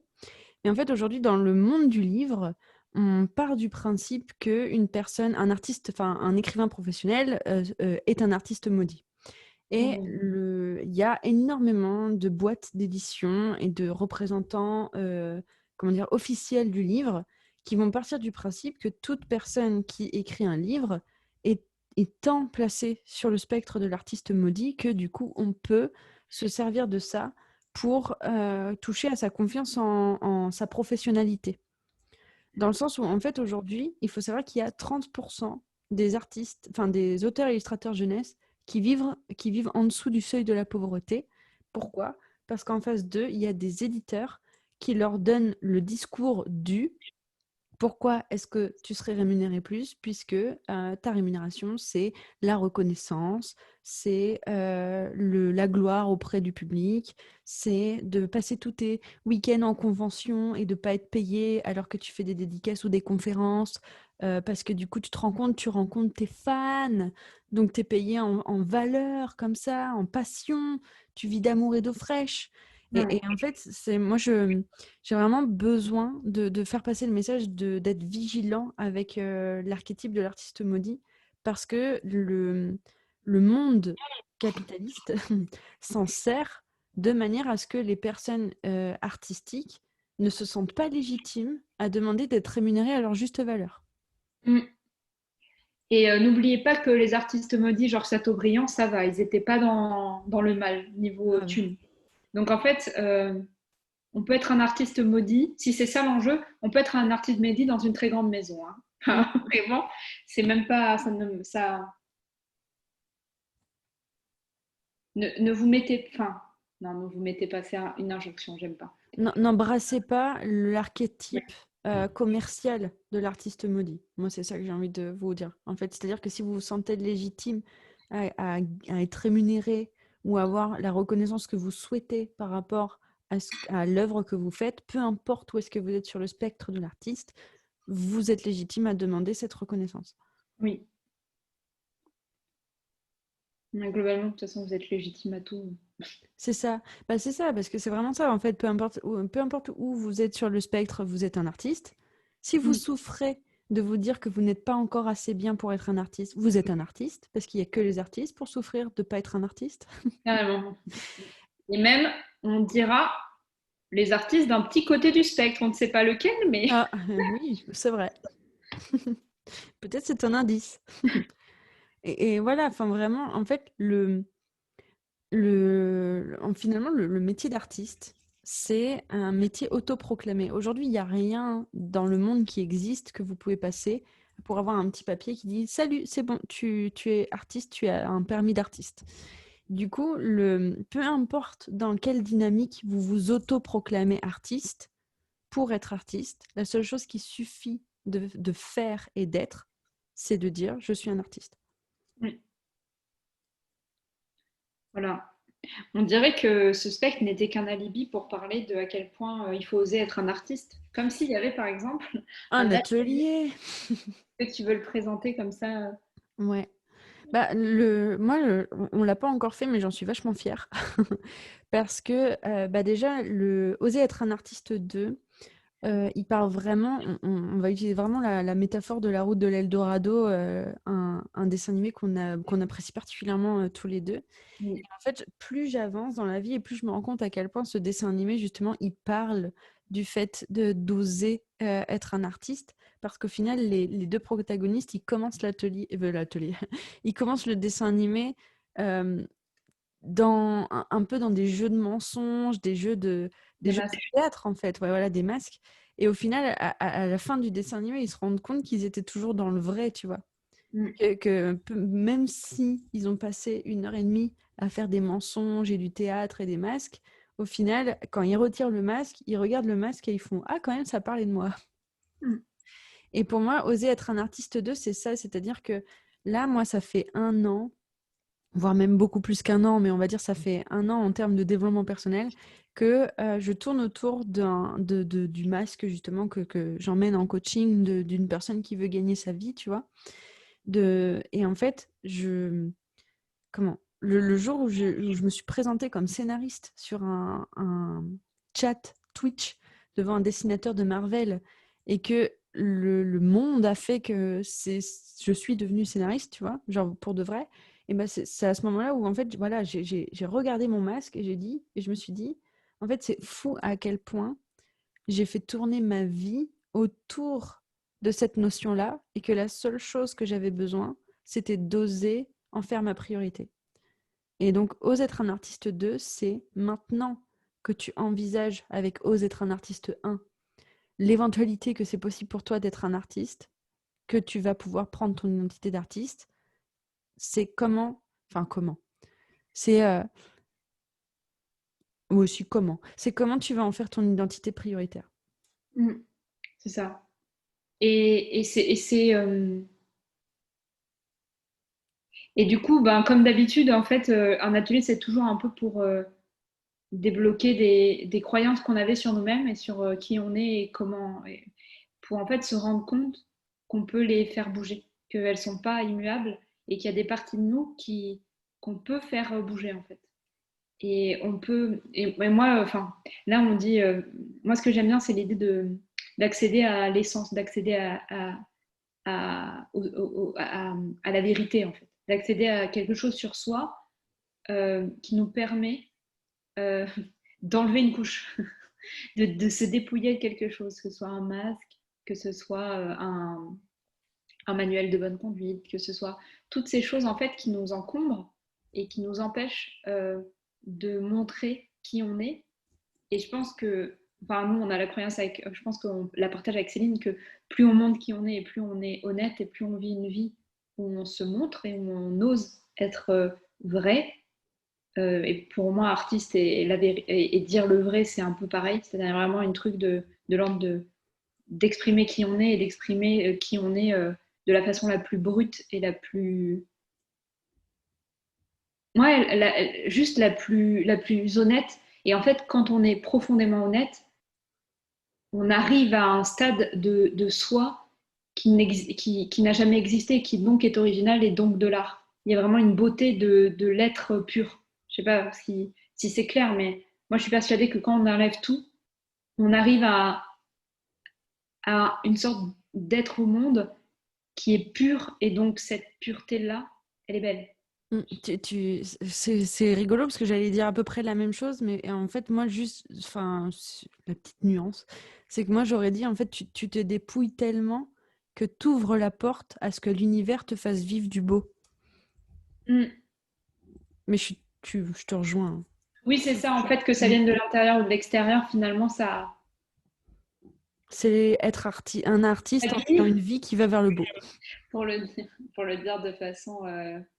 Et en fait, aujourd'hui, dans le monde du livre, on part du principe qu'une personne, un artiste, enfin un écrivain professionnel est un artiste maudit. Et il y a énormément de boîtes d'édition et de représentants officiels du livre qui vont partir du principe que toute personne qui écrit un livre est tant placée sur le spectre de l'artiste maudit que du coup, on peut se servir de ça pour toucher à sa confiance en sa professionnalité. Dans le sens où, en fait, aujourd'hui, il faut savoir qu'il y a 30% des artistes, enfin des auteurs et illustrateurs jeunesse qui vivent en dessous du seuil de la pauvreté. Pourquoi ? Parce qu'en face d'eux, il y a des éditeurs qui leur donnent le discours du pourquoi est-ce que tu serais rémunéré plus puisque ta rémunération, c'est la reconnaissance, c'est la gloire auprès du public, c'est de passer tous tes week-ends en convention et de ne pas être payé alors que tu fais des dédicaces ou des conférences parce que du coup, tu rencontres tes fans, donc tu es payé en valeur comme ça, en passion, tu vis d'amour et d'eau fraîche. Et en fait, j'ai vraiment besoin de faire passer le message d'être vigilant avec l'archétype de l'artiste maudit parce que le monde capitaliste s'en sert de manière à ce que les personnes artistiques ne se sentent pas légitimes à demander d'être rémunérées à leur juste valeur. Et n'oubliez pas que les artistes maudits, genre Chateaubriand, ça va, ils n'étaient pas dans le mal niveau Grave. thune. Donc en fait, on peut être un artiste maudit, si c'est ça l'enjeu, on peut être un artiste maudit dans une très grande maison. Mm. Vraiment, c'est même pas, ne vous mettez, enfin, non, ne vous mettez pas, c'est une injonction, j'aime pas. N'embrassez pas l'archétype commercial de l'artiste maudit. Moi, c'est ça que j'ai envie de vous dire. En fait, c'est-à-dire que si vous vous sentez légitime à être rémunéré ou avoir la reconnaissance que vous souhaitez par rapport à l'œuvre que vous faites, peu importe où est-ce que vous êtes sur le spectre de l'artiste, vous êtes légitime à demander cette reconnaissance. Oui. Mais globalement, de toute façon, vous êtes légitime à tout. C'est ça. C'est ça, parce que c'est vraiment ça. En fait, peu importe où vous êtes sur le spectre, vous êtes un artiste. Si vous Mm. souffrez de vous dire que vous n'êtes pas encore assez bien pour être un artiste, vous êtes un artiste, parce qu'il n'y a que les artistes pour souffrir de ne pas être un artiste. Carrément. Et même, on dira les artistes d'un petit côté du spectre, on ne sait pas lequel, mais Ah, oui, c'est vrai. Peut-être c'est un indice. Et voilà, enfin vraiment, en fait, finalement, le métier d'artiste, c'est un métier autoproclamé. Aujourd'hui, il n'y a rien dans le monde qui existe que vous pouvez passer pour avoir un petit papier qui dit «Salut, c'est bon, tu es artiste, tu as un permis d'artiste». Du coup, peu importe dans quelle dynamique vous vous autoproclamez artiste, pour être artiste, la seule chose qui suffit de faire et d'être, c'est de dire «Je suis un artiste». oui. Voilà. On dirait que ce spectre n'était qu'un alibi pour parler de à quel point il faut oser être un artiste. Comme s'il y avait par exemple Un un atelier. que tu veux le présenter comme ça. Ouais. On l'a pas encore fait, mais j'en suis vachement fière. Parce que déjà, oser être un artiste 2, il part vraiment, on va utiliser vraiment la métaphore de la route de l'Eldorado, un dessin animé qu'on apprécie particulièrement tous les deux. Oui. Et en fait, plus j'avance dans la vie et plus je me rends compte à quel point ce dessin animé, justement, il parle du fait d'oser être un artiste. Parce qu'au final, les deux protagonistes, ils commencent l'atelier, ils commencent le dessin animé euh, un peu dans des jeux de mensonges, des jeux de Des masques. théâtre, en fait, ouais, voilà, des masques. Et au final, à la fin du dessin animé, ils se rendent compte qu'ils étaient toujours dans le vrai, tu vois. Mm. Même si ils ont passé 1 heure et demie à faire des mensonges et du théâtre et des masques, au final, quand ils retirent le masque, ils regardent le masque et ils font «Ah, quand même, ça parlait de moi». Mm. Et pour moi, oser être un artiste 2, c'est ça. C'est-à-dire que là, moi, ça fait 1 an voire même beaucoup plus qu'un an, mais on va dire ça fait un an en termes de développement personnel, que je tourne autour du masque justement que j'emmène en coaching d'une personne qui veut gagner sa vie, tu vois. Et en fait, le jour où je me suis présentée comme scénariste sur un chat Twitch devant un dessinateur de Marvel et que le monde a fait que je suis devenue scénariste, tu vois, genre pour de vrai, et ben c'est à ce moment-là où en fait, voilà, j'ai regardé mon masque et je me suis dit, en fait, c'est fou à quel point j'ai fait tourner ma vie autour de cette notion-là et que la seule chose que j'avais besoin, c'était d'oser en faire ma priorité. Et donc, Ose être un artiste 2, c'est maintenant que tu envisages avec Ose être un artiste 1 l'éventualité que c'est possible pour toi d'être un artiste, que tu vas pouvoir prendre ton identité d'artiste. C'est comment, enfin comment, c'est ou aussi comment, c'est comment tu vas en faire ton identité prioritaire. C'est ça. Et du coup, ben, comme d'habitude, en fait, un atelier, c'est toujours un peu pour débloquer des croyances qu'on avait sur nous-mêmes et sur qui on est et comment, et pour en fait se rendre compte qu'on peut les faire bouger, qu'elles sont pas immuables et qu'il y a des parties de nous qu'on peut faire bouger en fait. Et on peut, et moi, enfin, là on dit, moi ce que j'aime bien, c'est l'idée d'accéder à l'essence, d'accéder à la vérité en fait, d'accéder à quelque chose sur soi qui nous permet euh, d'enlever une couche, de se dépouiller de quelque chose, que ce soit un masque, que ce soit un manuel de bonne conduite, que ce soit toutes ces choses en fait qui nous encombrent et qui nous empêchent de montrer qui on est. Et je pense que, enfin, nous, on a la croyance avec, je pense qu'on la partage avec Céline, que plus on montre qui on est et plus on est honnête et plus on vit une vie où on se montre et où on ose être vrai. Et pour moi, artiste et dire le vrai, c'est un peu pareil. C'est vraiment une truc de l'ordre d'exprimer qui on est et d'exprimer qui on est de la façon la plus brute et la plus. Ouais, juste la plus honnête. Et en fait, quand on est profondément honnête, on arrive à un stade de soi qui n'a jamais existé, qui donc est original et donc de l'art. Il y a vraiment une beauté de l'être pur. Je sais pas si c'est clair, mais moi je suis persuadée que quand on enlève tout, on arrive à une sorte d'être au monde qui est pur et donc cette pureté-là, elle est belle. C'est rigolo parce que j'allais dire à peu près la même chose, mais en fait, moi, juste, enfin, la petite nuance, c'est que moi, j'aurais dit, en fait, tu te dépouilles tellement que tu ouvres la porte à ce que l'univers te fasse vivre du beau. Mm. Mais je te rejoins, hein. Oui, c'est ça, en fait, que ça Mm. vienne de l'intérieur ou de l'extérieur, finalement, ça. C'est être un artiste en ayant une vie qui va vers le beau. Pour le, pour le dire de façon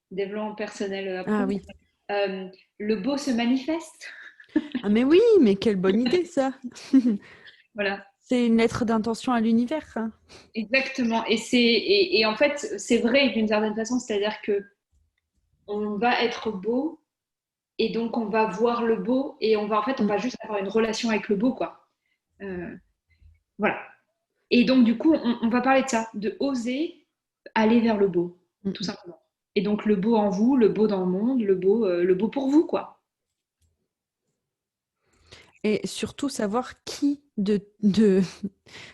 développement personnel Ah approuvé. oui. Le beau se manifeste. Ah mais oui, mais quelle bonne idée ça. Voilà, C'est une lettre d'intention à l'univers, hein. exactement. Et en fait, c'est vrai d'une certaine façon, c'est-à-dire que on va être beau et donc on va voir le beau et on va juste avoir une relation avec le beau, quoi. Euh, voilà. Et donc, du coup, on va parler de ça, de oser aller vers le beau, Mm, tout mm. simplement. Et donc, le beau en vous, le beau dans le monde, le beau pour vous, quoi. Et surtout savoir qui de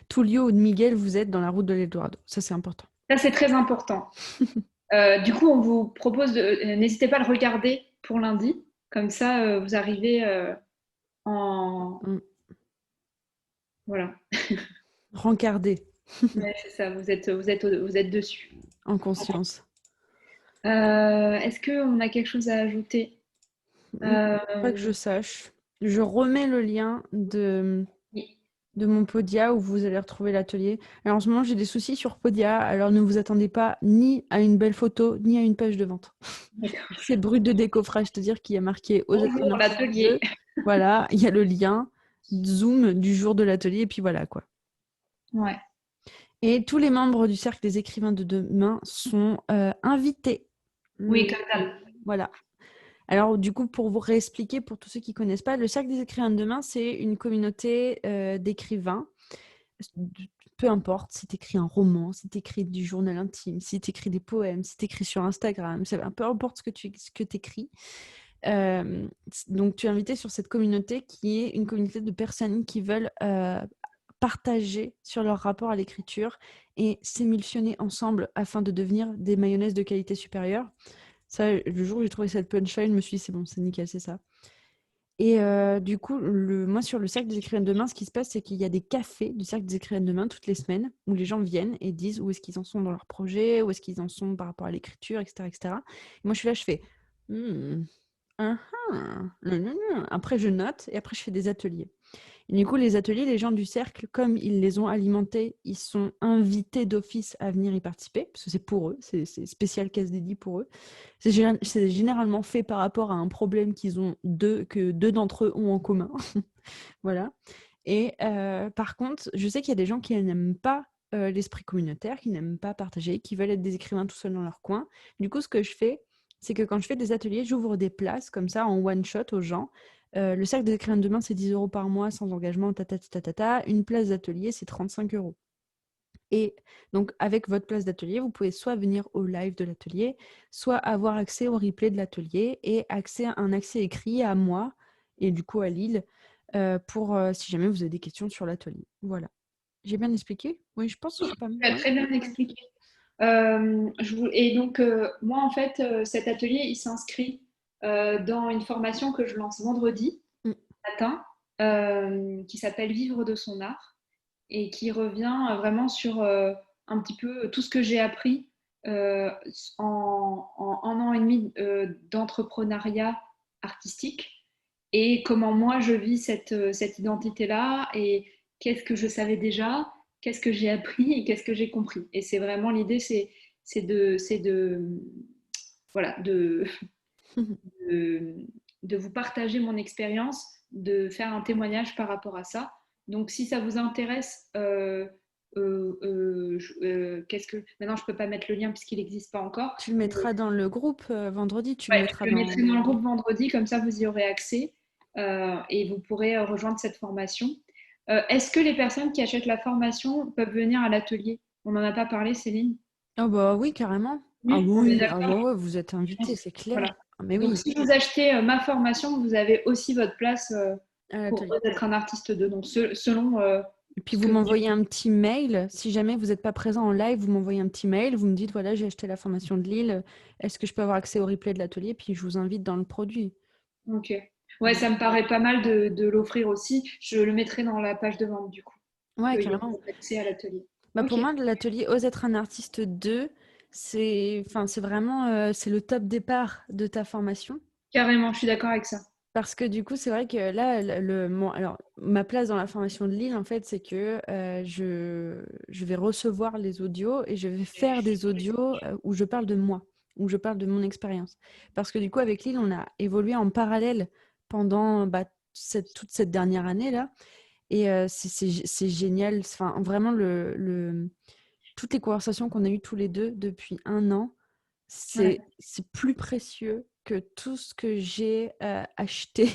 Tullio ou de Miguel vous êtes dans la route de l'Eldorado. Ça, c'est important. Ça, c'est très important. Du coup, on vous propose de. N'hésitez pas à le regarder pour lundi. Comme ça, vous arrivez en. Mm. Voilà. Rencardé, Ouais, c'est ça, vous êtes dessus. en conscience. Est-ce qu'on a quelque chose à ajouter? Pas que je sache. Je remets le lien Oui. de mon Podia où vous allez retrouver l'atelier. Alors en ce moment, j'ai des soucis sur Podia, alors ne vous attendez pas ni à une belle photo, ni à une page de vente. D'accord. C'est brut de décoffrage, c'est-à-dire qu'il y a marqué Ose être un Bonjour, artiste l'atelier. 2. Voilà, il y a le lien Zoom du jour de l'atelier, et puis voilà quoi. Ouais. Et tous les membres du Cercle des écrivains de demain sont invités. Oui, Le, comme d'hab. Voilà. Alors, du coup, pour vous réexpliquer, pour tous ceux qui ne connaissent pas, le Cercle des écrivains de demain, c'est une communauté d'écrivains. Peu importe si tu écris un roman, si tu écris du journal intime, si tu écris des poèmes, si tu écris sur Instagram, peu importe ce que tu écris. Donc, tu es invité sur cette communauté qui est une communauté de personnes qui veulent partager sur leur rapport à l'écriture et s'émulsionner ensemble afin de devenir des mayonnaises de qualité supérieure. Ça, le jour où j'ai trouvé cette punchline, je me suis dit, c'est bon, c'est nickel, c'est ça. Et du coup, moi, sur le Cercle des écrivains de demain, ce qui se passe, c'est qu'il y a des cafés du Cercle des écrivains de demain toutes les semaines où les gens viennent et disent où est-ce qu'ils en sont dans leur projet, où est-ce qu'ils en sont par rapport à l'écriture, etc., etc. Et moi, je suis là, je fais ah, après, je note et après, je fais des ateliers. Et du coup, les ateliers, les gens du cercle, comme ils les ont alimentés, ils sont invités d'office à venir y participer, parce que c'est pour eux, c'est spécial casse dédié pour eux. C'est généralement fait par rapport à un problème que deux d'entre eux ont en commun. Voilà. Et par contre, je sais qu'il y a des gens qui n'aiment pas l'esprit communautaire, qui n'aiment pas partager, qui veulent être des écrivains tout seuls dans leur coin. Du coup, ce que je fais, c'est que quand je fais des ateliers, j'ouvre des places comme ça en one-shot aux gens. Le cercle des écrivains de demain, c'est 10 € par mois sans engagement, Une place d'atelier, c'est 35 €. Et donc, avec votre place d'atelier, vous pouvez soit venir au live de l'atelier, soit avoir accès au replay de l'atelier et un accès écrit à moi et du coup à Lille pour si jamais vous avez des questions sur l'atelier. Voilà. J'ai bien expliqué? Oui, je pense que c'est pas mal. Tu as Ouais. très bien expliqué. Et donc, moi, en fait, cet atelier, il s'inscrit dans une formation que je lance vendredi Mm. matin, qui s'appelle Vivre de son art et qui revient vraiment sur un petit peu tout ce que j'ai appris euh, en un an et demi d'entrepreneuriat artistique et comment moi je vis cette identité-là et qu'est-ce que je savais déjà, qu'est-ce que j'ai appris et qu'est-ce que j'ai compris. Et c'est vraiment l'idée, c'est de, voilà, de, de vous partager mon expérience, de faire un témoignage par rapport à ça. Donc, si ça vous intéresse, qu'est-ce que maintenant je peux pas mettre le lien puisqu'il n'existe pas encore. Tu le Mais, mettras dans le groupe vendredi, tu le ouais, mettras je le dans... mettrai dans le groupe vendredi, comme ça vous y aurez accès et vous pourrez rejoindre cette formation. Est-ce que les personnes qui achètent la formation peuvent venir à l'atelier? On n'en a pas parlé, Céline? Ah bah oui, carrément. Ah Oui, on est oui, ah d'accord. bah ouais, vous êtes invités, c'est clair. Voilà. Ah, mais Donc, oui, si vous achetez ma formation, vous avez aussi votre place à pour l'atelier. être un artiste 2. Donc, selon Et puis ce vous que vous... m'envoyez un petit mail. Si jamais vous n'êtes pas présent en live, vous m'envoyez un petit mail. Vous me dites, voilà, j'ai acheté la formation de Lille. Est-ce que je peux avoir accès au replay de l'atelier? Puis je vous invite dans le produit. Ok. Ouais, Voilà. ça me paraît pas mal de l'offrir aussi. Je le mettrai dans la page de vente, du coup, Ouais, qu'il y carrément. aura accès à l'atelier. Bah, pour Ok. moi, l'atelier Ose être un artiste 2, c'est vraiment c'est le top départ de ta formation. Carrément, je suis d'accord avec ça. Parce que du coup, c'est vrai que là, alors, ma place dans la formation de Lille, en fait, c'est que je vais recevoir les audios et je vais faire des audios où je parle de moi, où je parle de mon expérience. Parce que du coup, avec Lille, on a évolué en parallèle pendant toute cette dernière année-là. Et c'est génial. Enfin, vraiment, toutes les conversations qu'on a eues tous les deux depuis un an, Ouais. c'est plus précieux que tout ce que j'ai acheté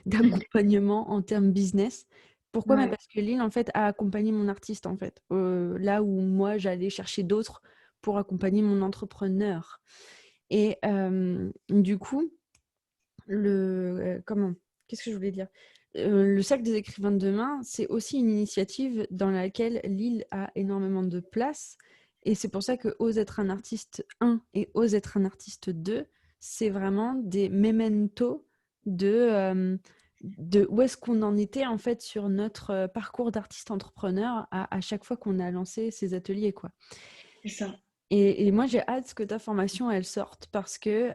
d'accompagnement en termes business. Pourquoi? Mais Ouais. parce que Lille, en fait, a accompagné mon artiste, en fait. Là où moi, j'allais chercher d'autres pour accompagner mon entrepreneur. Et du coup, comment? Qu'est-ce que je voulais dire? Le Cercle des écrivains de demain, c'est aussi une initiative dans laquelle Lille a énormément de place. Et c'est pour ça que Ose être un artiste 1 et Ose être un artiste 2, c'est vraiment des mementos de où est-ce qu'on en était en fait sur notre parcours d'artiste entrepreneur à chaque fois qu'on a lancé ces ateliers, quoi. C'est ça. Et moi, j'ai hâte que ta formation, elle sorte parce que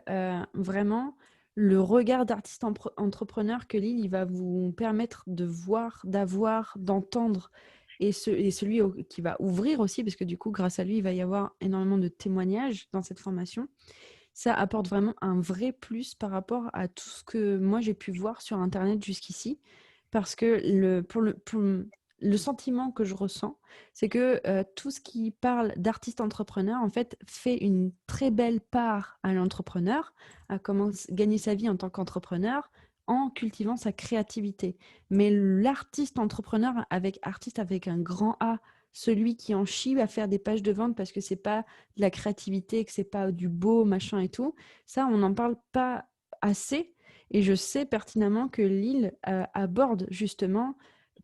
vraiment, le regard d'artiste entrepreneur que Lille, il va vous permettre de voir, d'avoir, d'entendre et celui qui va ouvrir aussi, parce que du coup, grâce à lui, il va y avoir énormément de témoignages dans cette formation. Ça apporte vraiment un vrai plus par rapport à tout ce que moi, j'ai pu voir sur Internet jusqu'ici. Parce que le sentiment que je ressens, c'est que tout ce qui parle d'artiste entrepreneur, en fait, fait une très belle part à l'entrepreneur, à comment gagner sa vie en tant qu'entrepreneur, en cultivant sa créativité. Mais l'artiste entrepreneur, avec artiste avec un grand A, celui qui en chie à faire des pages de vente parce que c'est pas de la créativité, que c'est pas du beau, machin et tout, ça, on n'en parle pas assez. Et je sais pertinemment que Lille aborde justement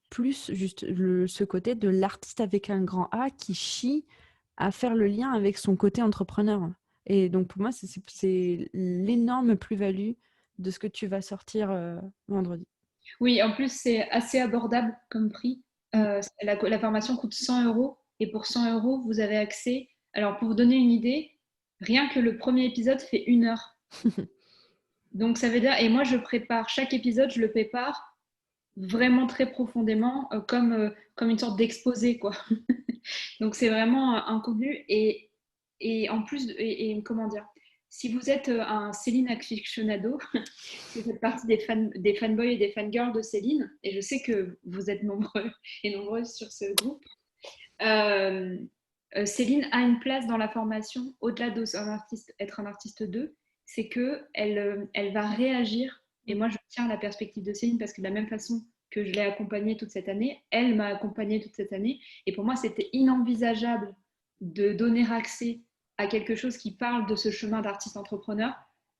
plus juste ce côté de l'artiste avec un grand A qui chie à faire le lien avec son côté entrepreneur. Et donc pour moi, c'est l'énorme plus-value de ce que tu vas sortir vendredi. Oui, en plus, c'est assez abordable comme prix. La formation coûte 100 euros et pour 100 euros, vous avez accès. Alors, pour vous donner une idée, rien que le premier épisode fait 1 heure. Donc, ça veut dire, et moi, je prépare chaque épisode, je le prépare vraiment très profondément, comme une sorte d'exposé, quoi. Donc, c'est vraiment un contenu. Et en plus, et comment dire, si vous êtes un Céline aficionado, si vous faites partie des fanboys et des fangirls de Céline, et je sais que vous êtes nombreux et nombreuses sur ce groupe, euh, Céline a une place dans la formation, au-delà d'être un artiste 2, c'est qu'elle va réagir. Et moi, je tiens à la perspective de Céline parce que de la même façon que je l'ai accompagnée toute cette année, elle m'a accompagnée toute cette année. Et pour moi, c'était inenvisageable de donner accès à quelque chose qui parle de ce chemin d'artiste entrepreneur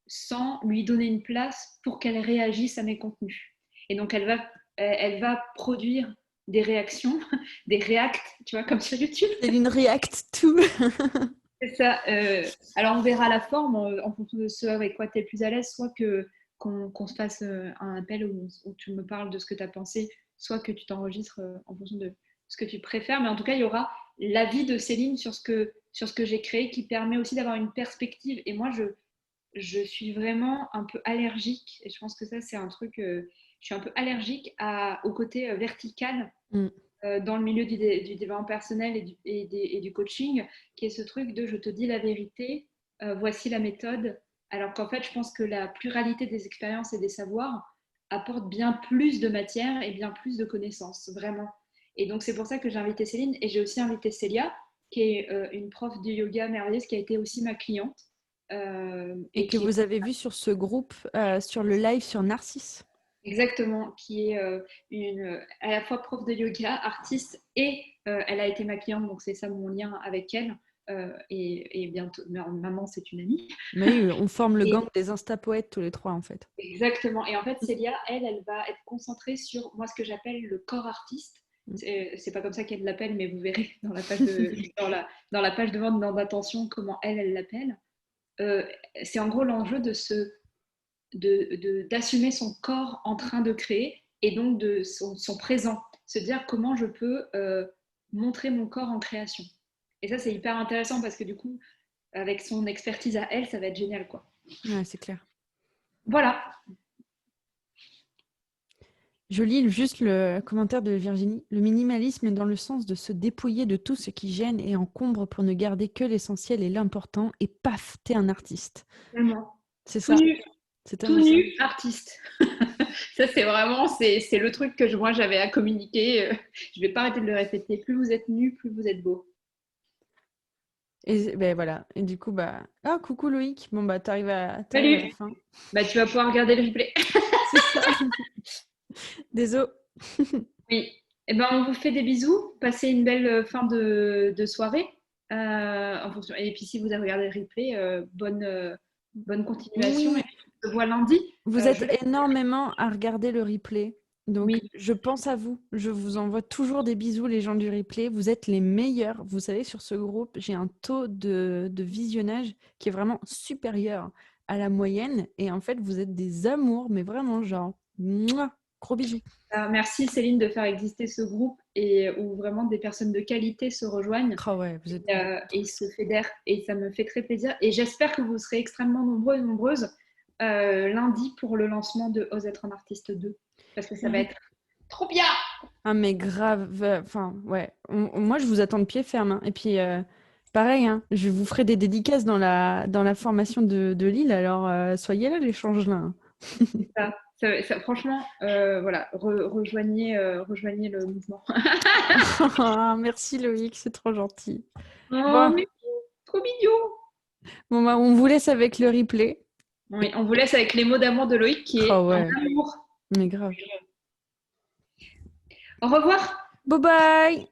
sans lui donner une place pour qu'elle réagisse à mes contenus. Et donc, elle va produire des réactions, des reacts, tu vois, comme sur YouTube. C'est une react tout. C'est ça. Alors, on verra la forme en fonction de ce avec quoi tu es plus à l'aise, soit qu'on se fasse un appel où tu me parles de ce que tu as pensé, soit que tu t'enregistres en fonction de ce que tu préfères. Mais en tout cas, il y aura l'avis de Céline sur ce que j'ai créé qui permet aussi d'avoir une perspective. Et moi, je suis vraiment un peu allergique, et je pense que ça, c'est un truc, je suis un peu allergique au côté vertical dans le milieu du développement personnel et du coaching, qui est ce truc de je te dis la vérité, voici la méthode, alors qu'en fait, je pense que la pluralité des expériences et des savoirs apporte bien plus de matière et bien plus de connaissances, vraiment. Et donc, c'est pour ça que j'ai invité Céline, et j'ai aussi invité Célia, qui est une prof de yoga merveilleuse, qui a été aussi ma cliente. Et que vous avez vu sur ce groupe, sur le live sur Narcisse. Exactement, qui est à la fois prof de yoga, artiste, et elle a été ma cliente, donc c'est ça mon lien avec elle. Et bientôt, maman, c'est une amie. Mais oui, on forme le Et, gang des Insta-poètes tous les trois, en fait. exactement. Et en fait, Célia, elle va être concentrée sur moi ce que j'appelle le corps artiste. C'est pas comme ça qu'elle l'appelle, mais vous verrez dans la page dans la page de vente d'attention comment elle l'appelle. C'est en gros l'enjeu d'assumer son corps en train de créer et donc de son présent, se dire comment je peux montrer mon corps en création. Et ça, c'est hyper intéressant parce que du coup, avec son expertise à elle, ça va être génial, quoi. Ouais, c'est clair. Voilà. Je lis juste le commentaire de Virginie. Le minimalisme est dans le sens de se dépouiller de tout ce qui gêne et encombre pour ne garder que l'essentiel et l'important. Et paf, t'es un artiste. Vraiment. C'est Tout ça. nu, C'est tout tellement ça. nu, artiste. Ça, c'est vraiment, c'est le truc que moi j'avais à communiquer. Je vais pas arrêter de le répéter. Plus vous êtes nu, plus vous êtes beau. Et ben voilà. Et du coup, bah. Ah, coucou Loïc. Bon, bah, t'arrives à Salut. la fin. Bah, tu vas pouvoir regarder le replay. C'est ça. Désolé. Oui. Eh ben, on vous fait des bisous. Passez une belle fin de soirée. En fonction. Et puis, si vous avez regardé le replay, bonne continuation. Oui. Et puis, on se voit lundi. Vous êtes énormément à regarder le replay. Donc, Oui. je pense à vous. Je vous envoie toujours des bisous, les gens du replay. Vous êtes les meilleurs. Vous savez, sur ce groupe, j'ai un taux de visionnage qui est vraiment supérieur à la moyenne. Et en fait, vous êtes des amours, mais vraiment, genre, mouah, gros bisous. Merci Céline de faire exister ce groupe et où vraiment des personnes de qualité se rejoignent Oh ouais, vous êtes... et se fédèrent. Et ça me fait très plaisir. Et j'espère que vous serez extrêmement nombreux et nombreuses lundi pour le lancement de Ose être un artiste 2. Parce que ça va être trop bien. Ah, mais grave. Enfin, ouais. Moi, je vous attends de pied ferme. Hein. Et puis, pareil, hein, je vous ferai des dédicaces dans la formation de Lille. Alors, soyez là, les changelins. Franchement, voilà, rejoignez le mouvement. Merci Loïc, c'est trop gentil. Oh, Bon, mais trop mignon. bon bah, on vous laisse avec le replay. Oui, on vous laisse avec les mots d'amour de Loïc qui Oh est un ouais, amour. mais grave. Au revoir. Bye bye!